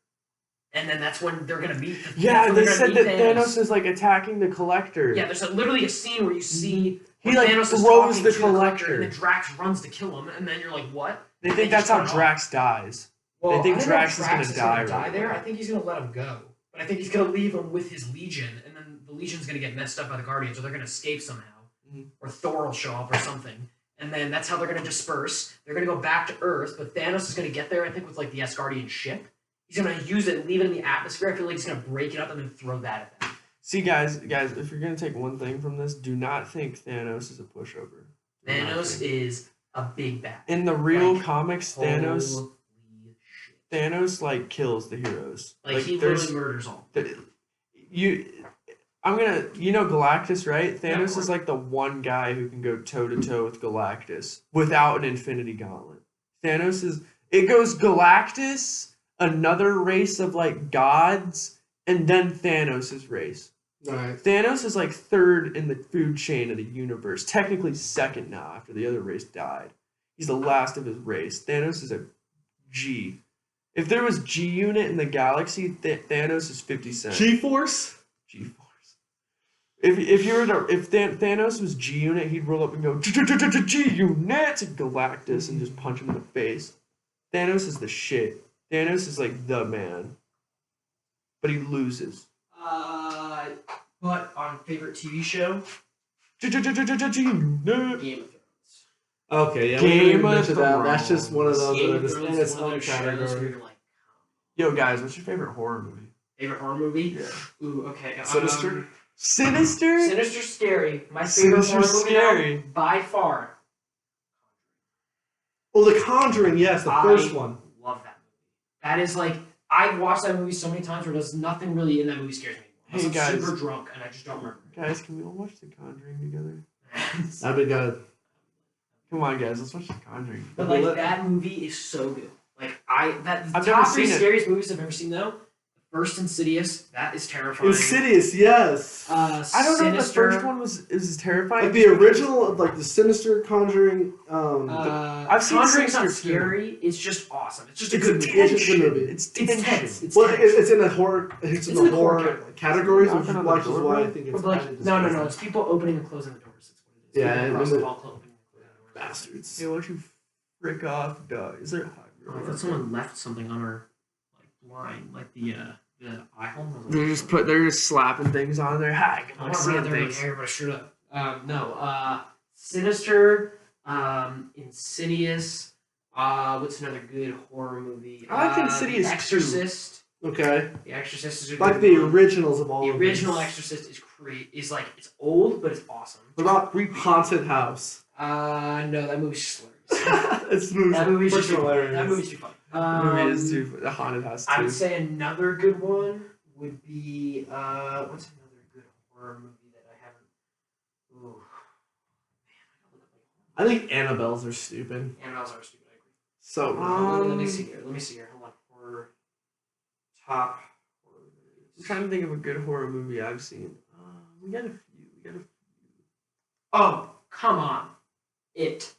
and then that's when they're gonna meet. Yeah, that's when they they're said gonna that meet Thanos is like attacking the Collector. Yeah, there's literally a scene where you see He where like Thanos is throws talking the to Collector. and then Drax runs to kill him, and then you're like, what? They They think just that's how run off. Drax dies. Well, They think I don't know if Drax is gonna die right there. away. I think he's gonna let him go, but I think he's gonna leave him with his Legion, and then the Legion's gonna get messed up by the Guardians, or they're gonna escape somehow, Mhm. or Thor will show up or something, and then that's how they're gonna disperse. They're gonna go back to Earth, but Thanos is gonna get there, I think, with like the Asgardian ship. He's gonna use it, leave it in the atmosphere. I feel like he's gonna break it up and then throw that at them. See, guys, if you're gonna take one thing from this, do not think Thanos is a pushover. Do not Thanos think. is a big bad. In the real like, comics, Thanos Holy shit. Thanos like kills the heroes. Like he there's literally murders all. you know Galactus, right? Yeah, of Thanos course. is like the one guy who can go toe to toe with Galactus without an Infinity Gauntlet. It goes Galactus, another race of like gods, and then Thanos' race. Right. Thanos is like third in the food chain of the universe. Technically second now after the other race died. He's the last of his race. Thanos is a G. If there was G unit in the galaxy, Thanos is 50 Cent. G-Force? G-Force. If Thanos was G unit, he'd roll up and go G unit to Galactus and just punch him in the face. Thanos is the shit. Thanos is like the man. But he loses. But on favorite TV show, G unit. Game of Thrones. Okay, yeah, Game we of mentioned that. That's just one of those Game that are of just Thrones in is its one of own those shows where category. you're like, Yo, guys, what's your favorite horror movie? favorite horror movie? Yeah. Ooh, okay. Sinister? Sinister? Sinister Scary. My favorite Sinister horror movie Scary. now, by far. Oh, The Conjuring, yes, the I first one. Love that movie. That is like I've watched that movie so many times where there's nothing really in that movie scares me anymore. Unless Hey, I'm guys. super drunk and I just don't remember. Guys, can we all watch The Conjuring together? That'd be good. Come on, guys, let's watch The Conjuring. But like that movie is so good. Like I've top never 3 seen it. scariest movies I've ever seen though. First Insidious, that is terrifying. Insidious, yes. I don't know if the Sinister, first one was terrifying. Like the original of like the Sinister Conjuring. I've seen Conjuring's not Sinister too. scary. It's just awesome. It's just a It's good a movie. it's just a good movie. It's It's tension. tense. It's Well, tense. it's in the horror. It's in the horror category. categories, which Knocking on the is door, why I bro? think it's But like, kind of no. It's people opening and closing the doors. That's what it is. Yeah, People and across then the the- hall opening and closing the doors. bastards. Hey, why don't you frick off, dog? Is there a hot Oh, girl? I thought someone left something on our like blind, like the eye hole. They're just slapping things on there. Hi, I I'm want to seeing run there like, things. hey, everybody shut up. No, Sinister, Insidious. What's another good horror movie? I like Insidious The too. Okay. Exorcist. The Exorcist is a good Like the one. originals of all The of original these. Exorcist is like it's old, but it's awesome. What about Haunted House? No, that movie's slurry. It's That movie's just hilarious. That movie's too funny. The movie is too. The haunted house I too. would say another good one would be what's another good horror movie that I haven't. Ooh, I think Annabelles are stupid. Annabelle's are stupid. I agree. So Let me see here. Hold on. Horror top horror I'm movies. trying to think of a good horror movie I've seen. We got a few. Oh, come on. It.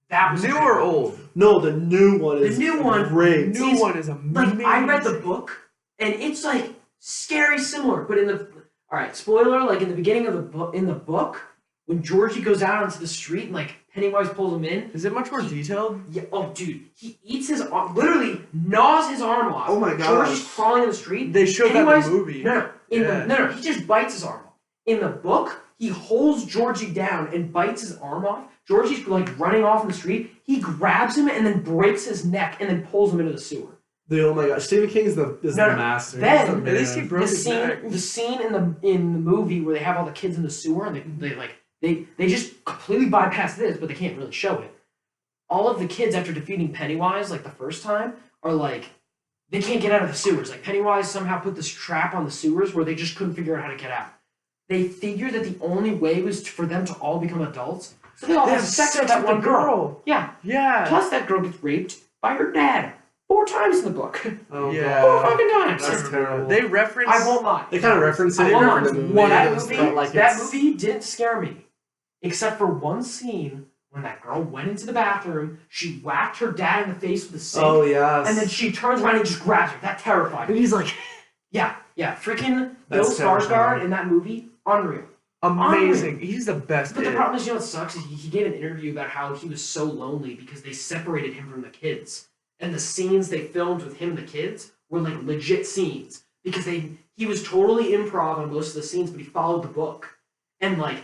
That was a New good or one. old? no, the new one is The new one- great. New one is amazing. Like I read the book, and it's like scary similar, but in the spoiler, like in the beginning of the book, when Georgie goes out onto the street and like Pennywise pulls him in. Is it much more detailed? Yeah. Oh, dude, he eats his arm, literally gnaws his arm off. Oh my gosh. Georgie's crawling in the street. They showed that Pennywise- in the movie. No. He just bites his arm off. In the book, he holds Georgie down and bites his arm off. Georgie's like running off in the street. He grabs him and then breaks his neck and then pulls him into the sewer. Dude, oh my gosh, Stephen King is the No, master. then- He's the At least he man. broke his neck. The scene in the movie where they have all the kids in the sewer and they just completely bypass this, but they can't really show it. All of the kids after defeating Pennywise like the first time are like they can't get out of the sewers. Like Pennywise somehow put this trap on the sewers where they just couldn't figure out how to get out. They figured that the only way was for them to all become adults. So they all They have have sex sex with that with one the girl. girl. Yeah. Yeah. Plus that girl gets raped by her dad 4 times in the book. Oh, Yeah. 4 God. fucking times. That's terrible. They reference. I won't lie. They kind of reference it I in won't the lie. movie. That just movie, felt like that it's- movie didn't scare me, except for one scene when that girl went into the bathroom. She whacked her dad in the face with a sink, Oh yes. and then she turns around and just grabs her. That terrified And me. he's like, Yeah. Freaking Bill That's Skarsgård terrifying. in that movie, unreal. amazing. He's the best. But the in it. problem is, you know what sucks? Is he gave an interview about how he was so lonely because they separated him from the kids. And the scenes they filmed with him and the kids were like legit scenes. Because he was totally improv on most of the scenes, but he followed the book. And like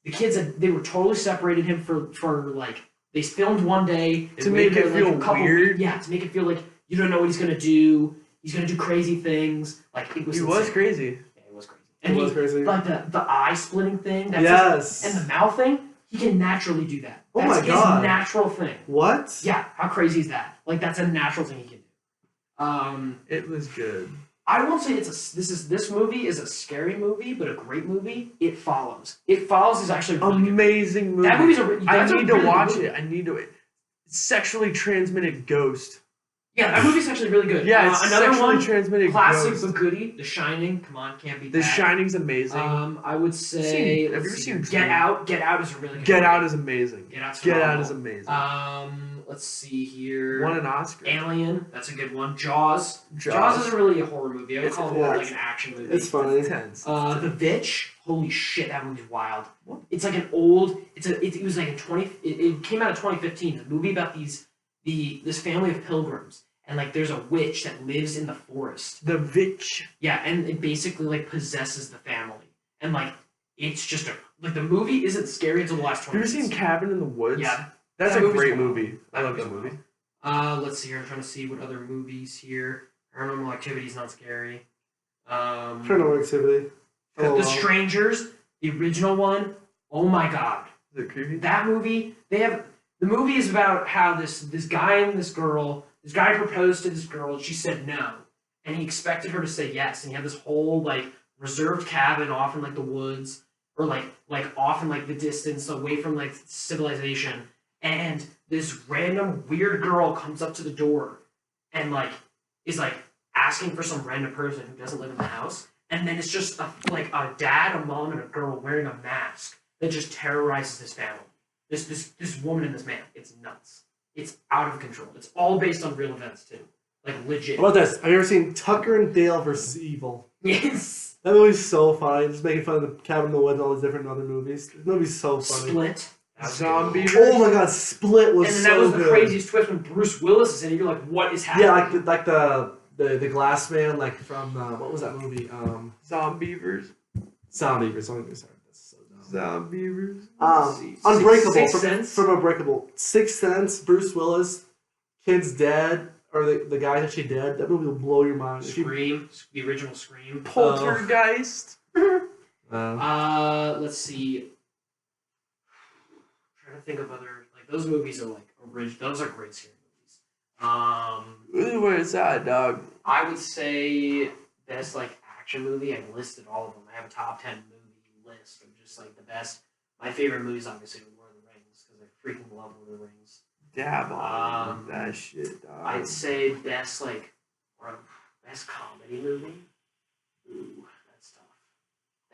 the kids they were totally separated him for like they filmed one day they To make waited, it feel a couple weird? weeks- yeah, to make it feel like you don't know what he's gonna do. He's gonna do crazy things. Like it was He was insane. crazy. Yeah, it was crazy. It And was crazy. like the eye splitting thing. That's Yes. and the mouth thing, he can naturally do that. Oh That's my God. his natural thing. What? Yeah, how crazy is that? Like that's a natural thing he can do. It was good. I won't say this movie is a scary movie, but a great movie. It Follows. It Follows is actually really good. Amazing movie. That movie's I that's a need to really good watch movie. it. I need to. Sexually transmitted ghost. Yeah, that movie's actually really good. Yeah, it's another sexually one, transmitted classic ghost. but goodie, The Shining. Come on, can't beat The that. Shining's amazing. I would say. Seen- have let's you ever see seen here. Scream? Get Out? Get Out is a really good Get movie. Out is amazing. Get Out's Get Out phenomenal. is amazing. Let's see here. Won an Oscar. Alien, that's a good one. Jaws. Jaws Jaws. isn't really a horror movie. I would It's- call it more yeah, like an action movie. It's funny. Intense. The Vitch. Holy shit, that movie's wild. What? It's like an old. It was like in 20. It came out in 2015. A movie about this family of pilgrims, and like there's a witch that lives in the forest. The Vitch. Yeah, and it basically like possesses the family, and like it's just the movie isn't scary until the last 20 Have you ever seen minutes. Cabin in the Woods? Yeah, That's that a movie's great wild. movie. I That love that movie's movie. Let's see here. I'm trying to see what other movies here. Paranormal Activity is not scary. Paranormal Activity. The Strangers, the original one. Oh my god, Is it creepy? that movie. The movie is about how this guy and this girl This guy proposed to this girl, and she said no, and he expected her to say yes, and he had this whole like reserved cabin off in like the woods, or like off in like the distance, away from like civilization, and this random weird girl comes up to the door, and like is like asking for some random person who doesn't live in the house, and then it's just a dad, a mom, and a girl wearing a mask that just terrorizes this family. This woman and this man. It's nuts. It's out of control. It's all based on real events too. Like legit. How about this? Have you ever seen Tucker and Dale versus Evil? Yes. That movie's so funny. Just making fun of the Cabin in the Woods, all these different other movies. The movie's so funny. Split. Zombie. Oh my god, Split was And then so that was good. the craziest twist when Bruce Willis is in it. You're like, what is happening? Yeah, like the Glass Man, like from what was that movie? Zombievers. Zombievers. Oh, sorry, that's so dumb. Zombievers. Unbreakable. Sixth Sense? From Unbreakable. Sixth Sense. Bruce Willis. Kid's dead, or the guy's actually dead. That movie will blow your mind. If you- Scream. The original Scream. Poltergeist. Let's see. I'm trying to think of other like those movies are like original. Those are great scary movies. Where is that, dog? I would say best like action movie. I listed all of them. I have a top 10 movie list of just like the best. My favorite movies, obviously, are Lord of the Rings because I freaking love Lord of the Rings. Dab on that shit, dog. I'd say best like or best comedy movie. Ooh, that's tough.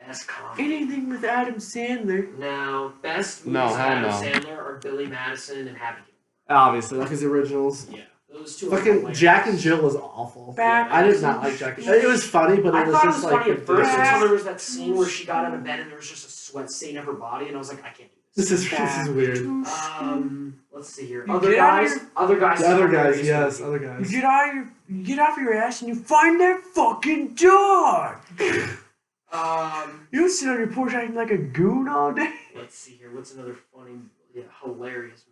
Best comedy. Anything with Adam Sandler. No, best movies No, with hell Adam no. Sandler are Billy Madison and Happy Obviously, like his originals. Gilmore. Yeah, those two. are Fucking hilarious. Jack and Jill was awful. Back I did not like Jack and Jill. It was funny, but I it was thought it just was like funny at first Back- until there was that scene where she got out of bed and there was just a sweat stain of her body, and I was like, I can't do this. this is weird. Let's see here. You Other get out of guys. Other guys. The other guys, hilarious yes, movie. other guys. You get off your ass and you find that fucking dog. You sit on your porch acting like a goon all day. Let's see here. What's another funny, hilarious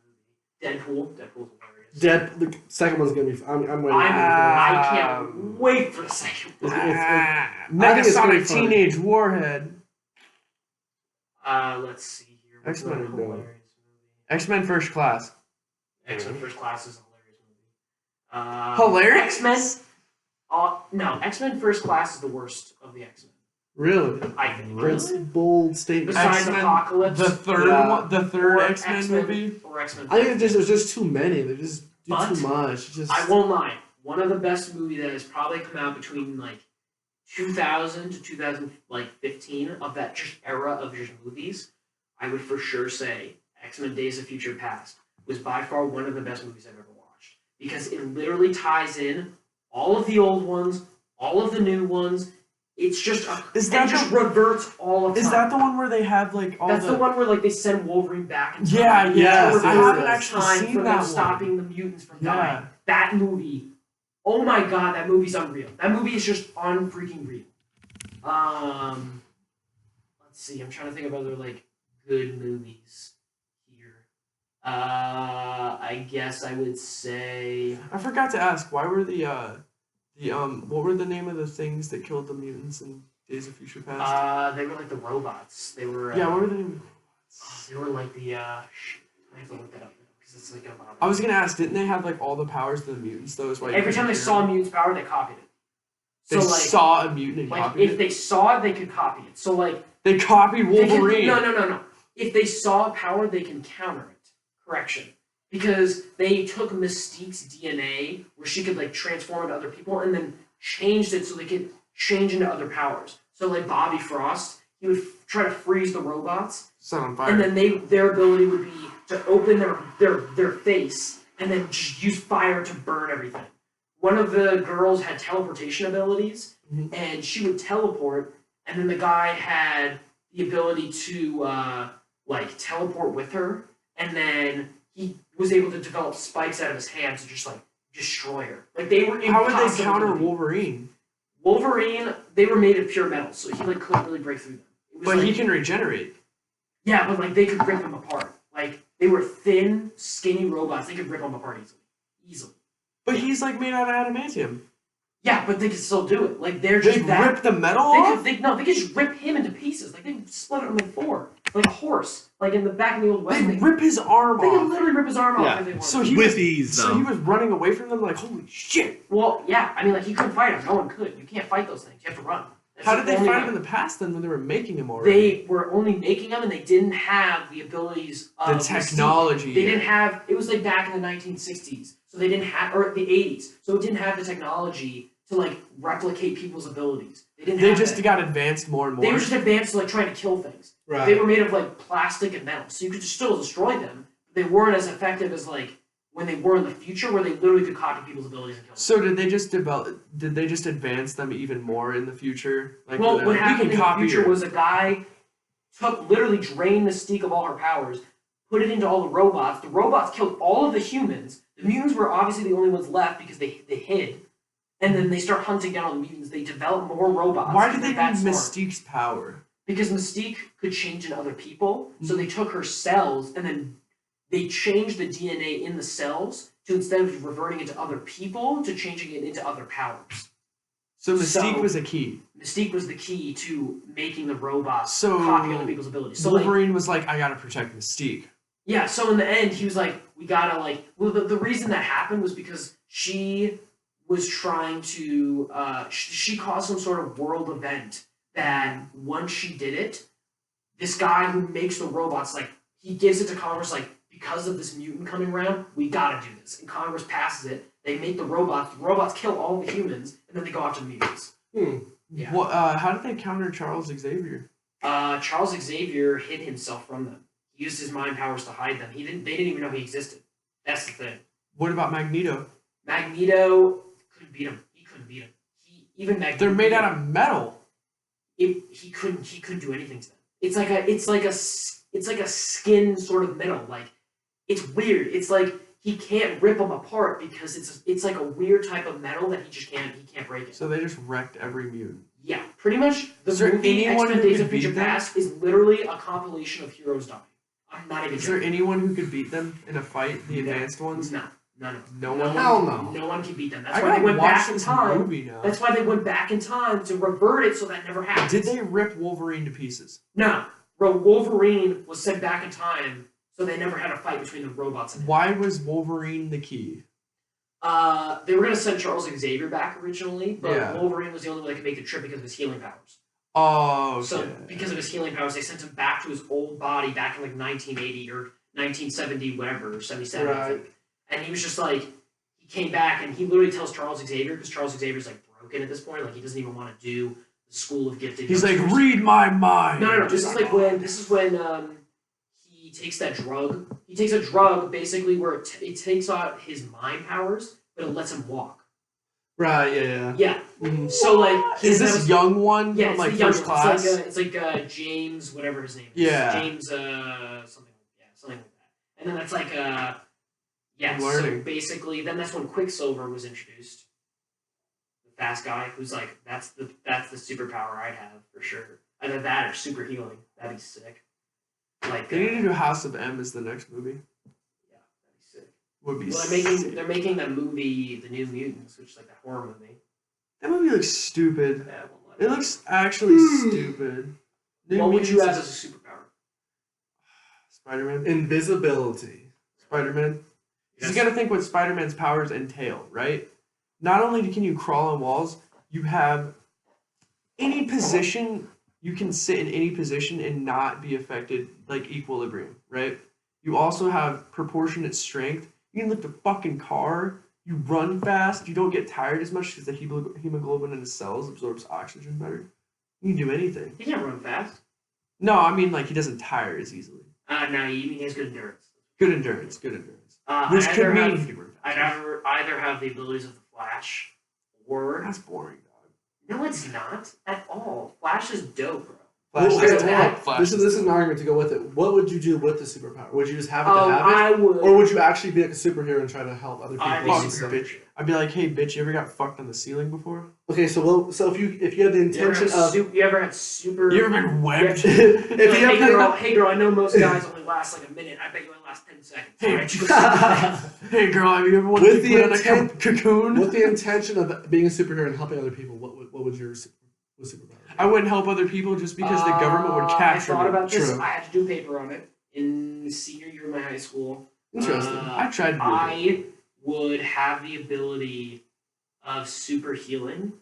movie? Deadpool. Deadpool's hilarious. The second one's gonna be. I'm waiting. I can't wait for the second one. Mega it's gonna be Sonic funny. Teenage Warhead. Let's see here. What's X-Men another are dope. hilarious movie? X-Men First Class. X-Men First Class is a Hilarious? hilarious movie. X-Men. No, X-Men First Class is the worst of the X-Men. Really? I think. That's a bold statement. Besides X-Men, Apocalypse. The third Yeah. one, the third or X-Men movie. Or X-Men. I think there's just too many. They just do But too much. It's just I won't lie. One of the best movies that has probably come out between like 2000 to 2015 of that just era of just movies, I would for sure say X-Men Days of Future Past was by far one of the best movies I've ever watched because it literally ties in all of the old ones, all of the new ones. It's just just reverts all of time. Is that the one where they have like all That's the? the one where like they send Wolverine back in time. Yeah, yeah. Yes, I yes, haven't yes. actually Time seen for that them one. stopping the mutants from Yeah. dying. That movie, oh my god, that movie's unreal. That movie is just unfreaking real. Let's see. I'm trying to think of other like good movies here. I guess I would say I forgot to ask. Why were what were the name of the things that killed the mutants in Days of Future Past? they were like the robots. They were Yeah, what were the name? they were like the shoot, I have to look that up because it's like a lot. I was gonna ask. Didn't they have like all the powers of the mutants? Though is why you Every time they couldn't saw a hear them? mutant's power, they copied it. They So like, saw a mutant and like copied if it. they saw it, they could copy it. So like They copied they can- Wolverine. no. If they saw a power, they can counter it. Correction. Because they took Mystique's DNA, where she could like transform into other people, and then changed it so they could change into other powers. So like Bobby Frost, he would try to freeze the robots, Set on fire. and then their ability would be to open their face and then just use fire to burn everything. One of the girls had teleportation abilities, Mhm. and she would teleport, and then the guy had the ability to like teleport with her, and then he was able to develop spikes out of his hands to just like destroy her. Like they were How would they impossible counter to beat. Wolverine? Wolverine, they were made of pure metal, so he like couldn't really break through them. It was, But like, he can regenerate. yeah, but like they could rip them apart. Like they were thin, skinny robots. They could rip them apart easily. But he's like made out of adamantium. Yeah, but they could still do it. Like they're They just that. rip the metal They off. could, no, they could just rip him into pieces. Like they split him in four. like a horse, like in the back in the old West. They rip his arm They can off. literally rip his arm off Yeah. if they want. So he With was, ease, so though. he was running away from them like, holy shit. Well, yeah, I mean, like he couldn't fight him. No one could. You can't fight those things. You have to run. That's How the did they only fight way. him in the past then when they were making him already? They were only making them, and they didn't have the abilities The of technology. Mystique. They didn't have. It was like back in the 1960s, so they didn't have, or the 80s, so it didn't have the technology to like replicate people's abilities. They didn't. They have just that. got advanced more and more. They were just advanced to like trying to kill things. Right. They were made of like plastic and metal, so you could still destroy them. But they weren't as effective as like when they were in the future, where they literally could copy people's abilities and kill them. So did they just develop? Did they just advance them even more in the future? Like, Well, they're what like, happened we in can the copy future your- was a guy literally drained Mystique of all her powers, put it into all the robots. The robots killed all of the humans. The mutants were obviously the only ones left because they hid. And then they start hunting down all the mutants. They develop more robots. Why because did they they're need that smart. Mystique's power? Because Mystique could change in other people, so Mm-hmm. they took her cells and then they changed the DNA in the cells to, instead of reverting into other people, to changing it into other powers. So Mystique So- was a key. Mystique was the key to making the robots So copy other people's abilities. So like, Wolverine was like, I gotta protect Mystique. yeah, so in the end, he was like, we gotta, like, well, the reason that happened was because she was trying to, she caused some sort of world event that once she did it, this guy who makes the robots, like, he gives it to Congress, like, because of this mutant coming around, we gotta do this. And Congress passes it, they make the robots kill all the humans, and then they go after the mutants. Yeah. What? How did they counter Charles Xavier? Charles Xavier hid himself from them. He used his mind powers to hide them. They didn't even know he existed. That's the thing. What about Magneto? Magneto couldn't beat him. He couldn't beat him. Even Magneto. They're made out of metal. He couldn't do anything to them. It's like a skin sort of metal. Like, it's weird. It's like he can't rip them apart because it's like a weird type of metal that he can't break it. So they just wrecked every mutant. Yeah, pretty much. The Is there movie anyone X-Men who Days could of Future beat them? Past is literally a compilation of heroes dying. I'm not even Is there joking. anyone who could beat them in a fight? The No. advanced ones? No. No one. Hell no. No one can beat them. That's I why they gotta went watch back in this time. movie now. That's why they went back in time to revert it so that never happened. Did they rip Wolverine to pieces? No. Bro, Wolverine was sent back in time so they never had a fight between the robots and him. Why was Wolverine the key? They were going to send Charles Xavier back originally, but Yeah. Wolverine was the only one that could make the trip because of his healing powers. Oh, okay. So, because of his healing powers, they sent him back to his old body back in like 1980 or 1970, whatever, or 77, I Right. think. And he was just like, he came back and he literally tells Charles Xavier, because Charles Xavier's like broken at this point, like he doesn't even want to do the School of Gifted. He's like, Youngsters. read my mind. No. This is when he takes that drug. He takes a drug basically where it takes out his mind powers, but it lets him walk. Right, yeah. Yeah. Mhm. So like, Is that this was- young one Yeah, from it's like the young first one. class? It's like James, whatever his name is. Yeah. James, something like that. And then that's like yeah. I'm So learning. basically, then that's when Quicksilver was introduced. The fast guy who's like, that's the superpower I'd have for sure. Either that or super healing. That'd be sick. Like, They need to do House of M as the next movie. yeah, that'd be sick. Would be Well, sick. they're making that movie, The New Mutants, which is like that horror movie. That movie looks stupid. Yeah, I won't lie. It looks actually stupid. New What would you Mutants have is- as a superpower? Spider-Man? Invisibility. Spider-Man? Yes. You gotta think what Spider-Man's powers entail, right? Not only can you crawl on walls, you have any position, you can sit in any position and not be affected, like equilibrium, right? You also have proportionate strength. You can lift a fucking car. You run fast. You don't get tired as much because the hemoglobin in the cells absorbs oxygen better. You can do anything. He can't run fast. No, I mean like he doesn't tire as easily. No, you mean he has good endurance. Good endurance. Good endurance. I'd Which could either mean have- he could run I'd fast. either have the abilities of the Flash, or That's boring, dog. no, it's not at all. Flash is dope, bro. Flash Well, is okay, dope. hold on. Flash This is is an argument to go with it. What would you do with the superpower? Would you just have it to Oh, have it? I would. Or would you actually be like a superhero and try to help other people? I'd Fuck, be and stuff? bitch. I'd be like, hey, bitch, you ever got fucked on the ceiling before? Okay, so if you have the intention of You ever had super? You ever been webbed? if Like, you hey, have hey girl, I know most guys only last like a minute. I bet you only last 10 seconds. Hey, Alright? Hey, girl, have you ever wanted With to the put on a intent- cocoon? with the intention of being a superhero and helping other people, what would your superpower be? I wouldn't help other people just because the government would capture I thought me. about this. True. I had to do a paper on it in senior year of my high school. Interesting. I tried to do it. I would have the ability of super healing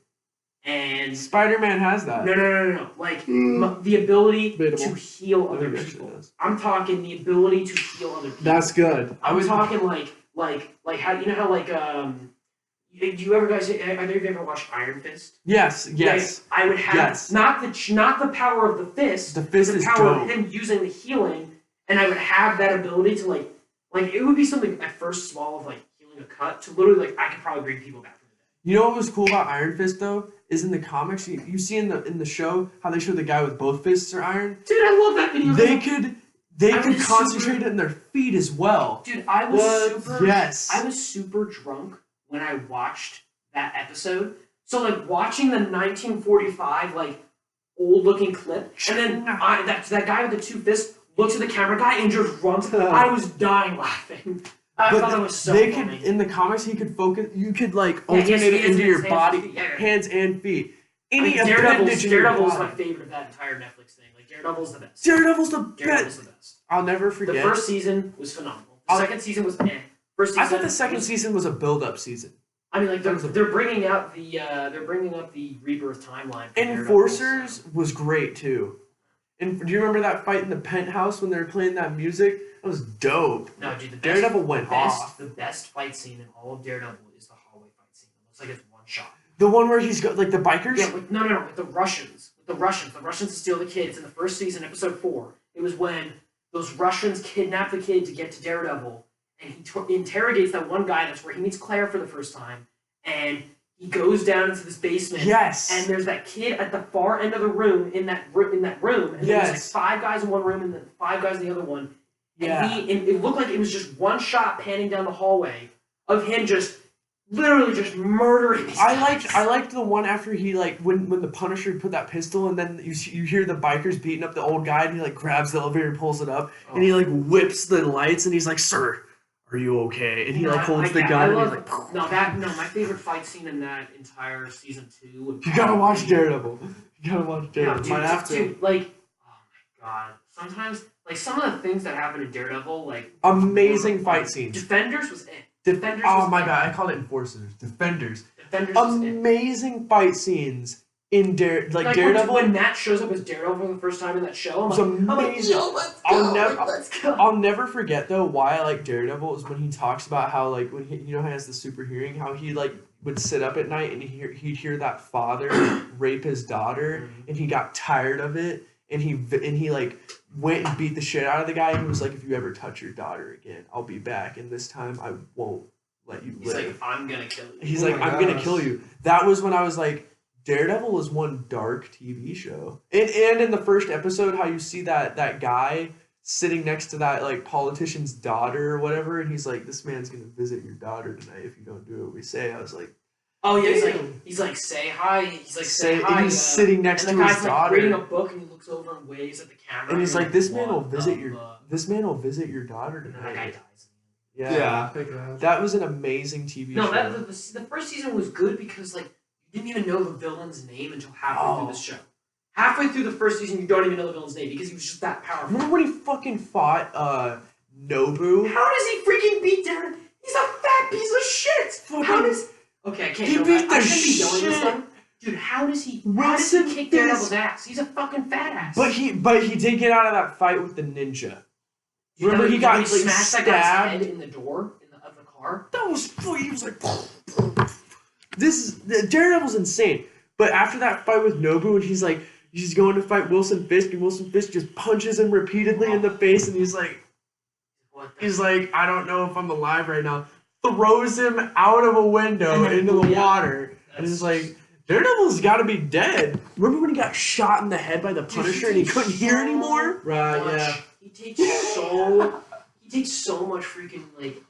and Spider-Man has that. no. Like the ability Debatable. to heal I other think it actually people. does. I'm talking the ability to heal other people. That's good. I'm talking like how you know how like do you ever guys either of you ever watched Iron Fist? Yes. Like, I would have Yes. not the power of the fist, The fist the is power dope. of him using the healing, and I would have that ability to like it would be something at first small of like healing a cut to literally like I could probably bring people back from the dead. You know what was cool about Iron Fist though? Is in the comics, you see in the show how they show the guy with both fists are iron. Dude, I love that video. They I could was concentrate super- it in their feet as well. Dude, I was What? super. Yes. I was super drunk when I watched that episode. So like watching the 1945 like old looking clip, and then that guy with the two fists looks at the camera guy and just runs. I was dying laughing. I thought that was so they funny. could in the comics he could focus. You could like Yeah, he has alternate it hands into and your hands body, and feet, yeah. hands and feet. Any Daredevil's appendage in your Daredevil's my body. favorite of that entire Netflix thing. Like Daredevil's the best. Daredevil's the Daredevil's best. the best. I'll never The forget. first season was phenomenal. The second season was eh. First season. I thought the second was- season was a build-up season. I mean, like that was a- they're bringing out the rebirth timeline. for Daredevil, Enforcers so- was great too. And do you remember that fight in the penthouse when they were playing that music? That was dope. No, dude, the best, Daredevil went off. The best fight scene in all of Daredevil is the hallway fight scene. It looks like it's one shot. The one where he's got like the bikers. Yeah, no, with the Russians. The Russians steal the kids in the first season, episode 4. It was when those Russians kidnap the kid to get to Daredevil, and he interrogates that one guy. That's where he meets Claire for the first time, and he goes down into this basement. Yes. And there's that kid at the far end of the room in that room, and there's like Yes. 5 guys in one room and then 5 guys in the other one. And Yeah. and it looked like it was just one shot panning down the hallway of him just literally just murdering these guys. I liked the one after he like when the Punisher put that pistol and then you hear the bikers beating up the old guy and he like grabs the elevator and pulls it up and he like whips the lights and he's like, "Sir, are you okay?" And he like holds the gun and he's like, my favorite fight scene in that entire season 2 would "You gotta watch probably- Daredevil. You gotta watch No, Daredevil." dude, Might have to. dude, like, oh my god. Sometimes, like, some of the things that happen in Daredevil, like... Amazing fight scenes. Defenders was it. Defenders. Oh my bad, I called it Enforcers. Defenders. Defenders was it. Amazing fight scenes in Like Daredevil. when Matt shows up as Daredevil for the first time in that show, It was I'm like, amazing. yo, let's I'll go, never- like, let's go. I'll never forget though why I like Daredevil is when he talks about how like when he how he has the super hearing, how he like would sit up at night and he'd hear that father rape his daughter and he got tired of it and he like went and beat the shit out of the guy and he was like, "If you ever touch your daughter again, I'll be back and this time I won't let you He's live." like, I'm gonna kill you. He's Oh like, my "I'm gonna gosh. kill you." That was when I was like, Daredevil was one dark TV show. And in the first episode, how you see that guy sitting next to that like politician's daughter or whatever, and he's like, "This man's gonna visit your daughter tonight if you don't do what we say." I was like, Oh yeah, Damn. he's like, say hi. He's like, "Say," say hi. and he's sitting next and to the his guy's like reading a daughter, book and he looks over and waves at the camera. and he's you're like, "This man will what visit the your fuck? daughter And then that guy tonight." dies. Yeah. I think that. That was an amazing TV No, show. the first season was good because like you didn't even know the villain's name until halfway Oh. through the show. Halfway through the first season, you don't even know the villain's name because he was just that powerful. Remember when he fucking fought Nobu? How does he freaking beat Darren? He's a fat piece of shit. Fucking- How does? Okay, I can't. He yell beat that. I the shouldn't be yelling this shit. stuff. Dude, how does he Wilson kick Fisk. Daredevil's ass? He's a fucking fat ass. But he did get out of that fight with the ninja. You remember know, he got, when like, smashed that guy's stabbed? head in the door of the car. That was he was like, Daredevil's insane. But after that fight with Nobu, and he's going to fight Wilson Fisk, and Wilson Fisk just punches him repeatedly in the face, and he's like, "I don't know if I'm alive right now." Throws him out of a window And then- into the yeah. water, and That's- it's like, Daredevil's got to be dead. Remember when he got shot in the head by the Dude, Punisher and he couldn't hear so anymore? Right, much- yeah. He takes so much freaking like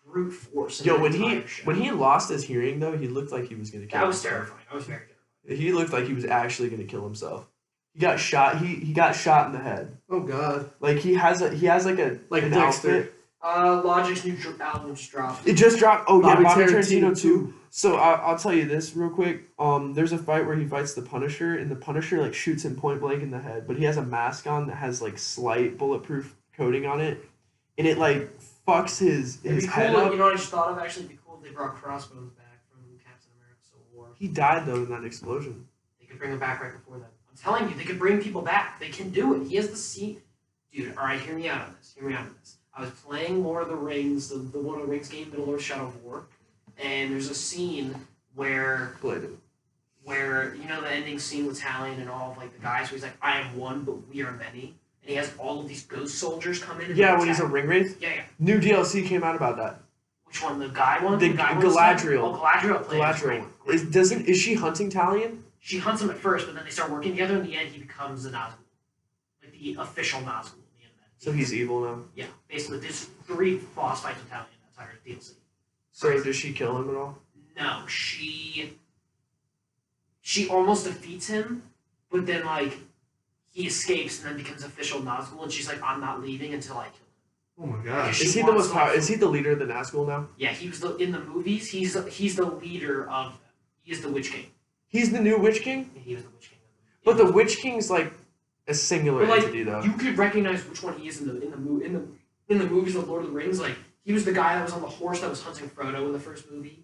brute force. in Yo, the when entire show. he lost his hearing though, he looked like he was gonna kill that was himself. terrifying. I was very terrified. He looked like he was actually gonna kill himself. He got shot. He got shot in the head. Oh god. Like he has like Like an Dexter. outfit. Logic's new album just dropped. It just dropped. Oh yeah, Bobby Bobby Tarantino Tarantino too. So I'll tell you this real quick. There's a fight where he fights the Punisher, and the Punisher like shoots him point blank in the head, but he has a mask on that has like slight bulletproof coating on it, and it like fucks his It'd be head cool. up. You know what I just thought of? Actually, it'd be cool if they brought Crossbones back from Captain America: Civil War. He died though in that explosion. They could bring him back right before that. I'm telling you, they could bring people back. They can do it. He has the scene. Dude, all right, hear me out on this. Hear me out on this. I was playing Lord of the Rings, the Lord of the Rings game, Middle Earth: Shadow of War, and there's a scene where Played it. you know the ending scene with Talion and all of like the guys where he's like, I am one, but we are many, and he has all of these ghost soldiers come in. And Yeah, attack. when he's a ring wraith. Yeah. New DLC came out about that. Which one? The guy one? The guy Galadriel. Oh, Galadriel played. Galadriel. Is she hunting Talion? She hunts him at first, but then they start working together. In the end, he becomes the Nazgul, like the official Nazgul. At the end of that. So he's evil now. Yeah, basically, there's 3 boss fights with Talion in that entire DLC. So does she kill him at all? No, she almost defeats him, but then like he escapes and then becomes official Nazgul, and she's like, I'm not leaving until I kill him. Oh my gosh. She Is he the wants most to, like, Is he the leader of the Nazgul now? Yeah, he was in the movies. He's the leader of them. He is the Witch King. He's the new Witch King. Yeah, he was the Witch King. But the Witch King's like a singular But, like, entity though. you could recognize which one he is in the movies of Lord of the Rings. Like he was the guy that was on the horse that was hunting Frodo in the first movie.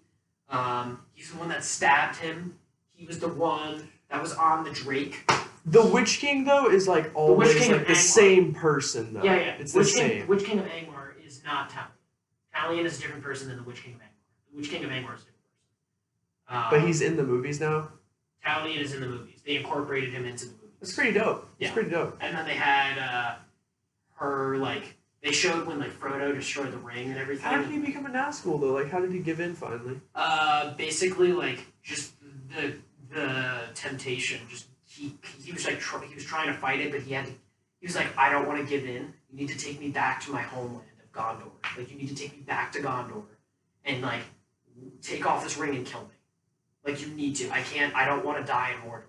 He's the one that stabbed him. He was the one that was on the Drake. The Witch King though is like always King like of the Angmar. same person though. Yeah. It's Witch the King, same. Witch King of Angmar is not Talion. Talion is a different person than the Witch King of Angmar. The Witch King of Angmar is a different person. But he's in the movies now. Talion is in the movies. They incorporated him into the movies. That's pretty dope. Yeah. It's pretty dope. And then they had her like they showed when like Frodo destroyed the ring and everything. How did he become a Nazgul though? Like how did he give in finally? Basically like just the temptation. Just he was like he was trying to fight it, but he was like, I don't want to give in. You need to take me back to my homeland of Gondor. Like you need to take me back to Gondor and like take off this ring and kill me. Like you need to. I don't want to die in Mordor.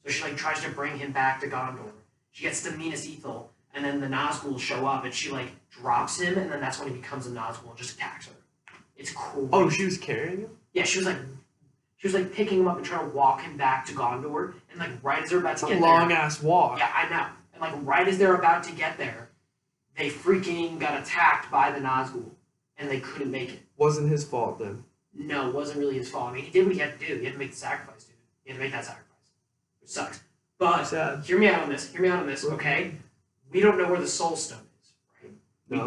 So she like tries to bring him back to Gondor. She gets to Minas Ithil, and then the Nazgul show up, and she like drops him, and then that's when he becomes a Nazgul and just attacks her. It's cool. Oh, she was carrying him? Yeah, she was like picking him up and trying to walk him back to Gondor, and like right as they're about That's to a get long there, ass walk. yeah, I know. And like right as they're about to get there, they freaking got attacked by the Nazgul, and they couldn't make it. Wasn't his fault then. No, it wasn't really his fault. I mean, he did what he had to do. He had to make the sacrifice, dude. He had to make that sacrifice. Which sucks. But Sad. hear me out on this. Hear me out on this, okay? We don't know where the Soul Stone is, right?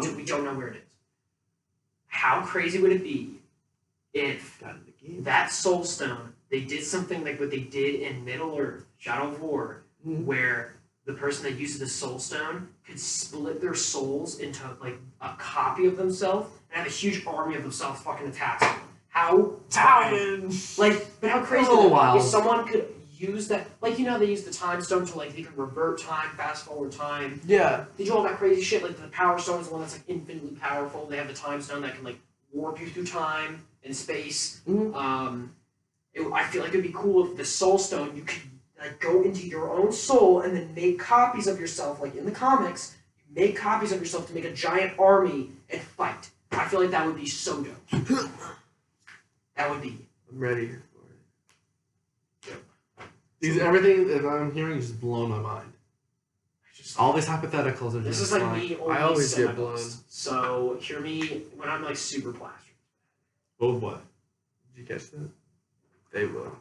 No. We don't know where it is. How crazy would it be if Got in the game. that Soul Stone, they did something like what they did in Middle Earth, Shadow of War, Mhm. where the person that uses the Soul Stone could split their souls into like a copy of themselves and have a huge army of themselves fucking attack someone. How Talion! like, but how crazy little would it be wild. if someone could use that? Like, you know, they use the time stone to like they can revert time, fast forward time. Yeah. They do all that crazy shit. Like the Power Stone is the one that's like infinitely powerful. They have the Time Stone that can like warp you through time and space. Mhm. I feel like it'd be cool if the Soul Stone you could like go into your own soul and then make copies of yourself, like in the comics. You make copies of yourself to make a giant army and fight. I feel like that would be so dope. That would be. I'm ready for it. Everything that I'm hearing is just blowing my mind. All these hypotheticals are This just is like me only I always get semi-blessed. So hear me when I'm like super plastered. Oh boy. Did you catch that? They will.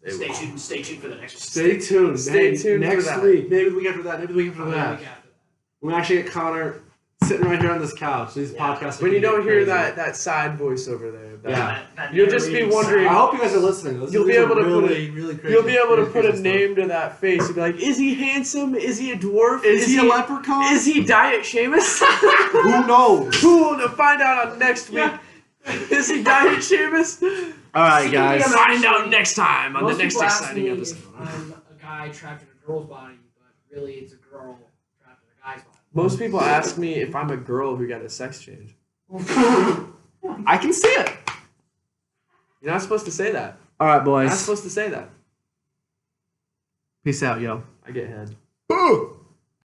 They Stay will. tuned. Stay tuned for the next one. Stay tuned. Stay Hey, tuned for next that. week. Maybe the week after that. Maybe the week after Yeah, that. week after that. We actually get Connor sitting right here on this couch. These Yeah. podcasts. are When you gonna don't get hear crazy. that side voice over there, that, Yeah. That You'll just be narrating wondering- I sound. hope you guys are listening. You'll be These are able to put really, really crazy. you'll be able to put a crazy name to that face. You'll be like, is he handsome? Is he a dwarf? stuff. Is he a leprechaun? Is he Diet Seamus? Who knows? Who will find out on next week? Yeah. Is he Diet Seamus? All right, guys. Yeah, Find out next time on the Most next people ask exciting me episode. if I'm a guy trapped in a girl's body, but really it's a girl trapped in a guy's body. Most people ask me if I'm a girl who got a sex change. I can see it. You're not supposed to say that. All right, You're not boys. supposed to say that. Peace out, yo. I get head. Boo!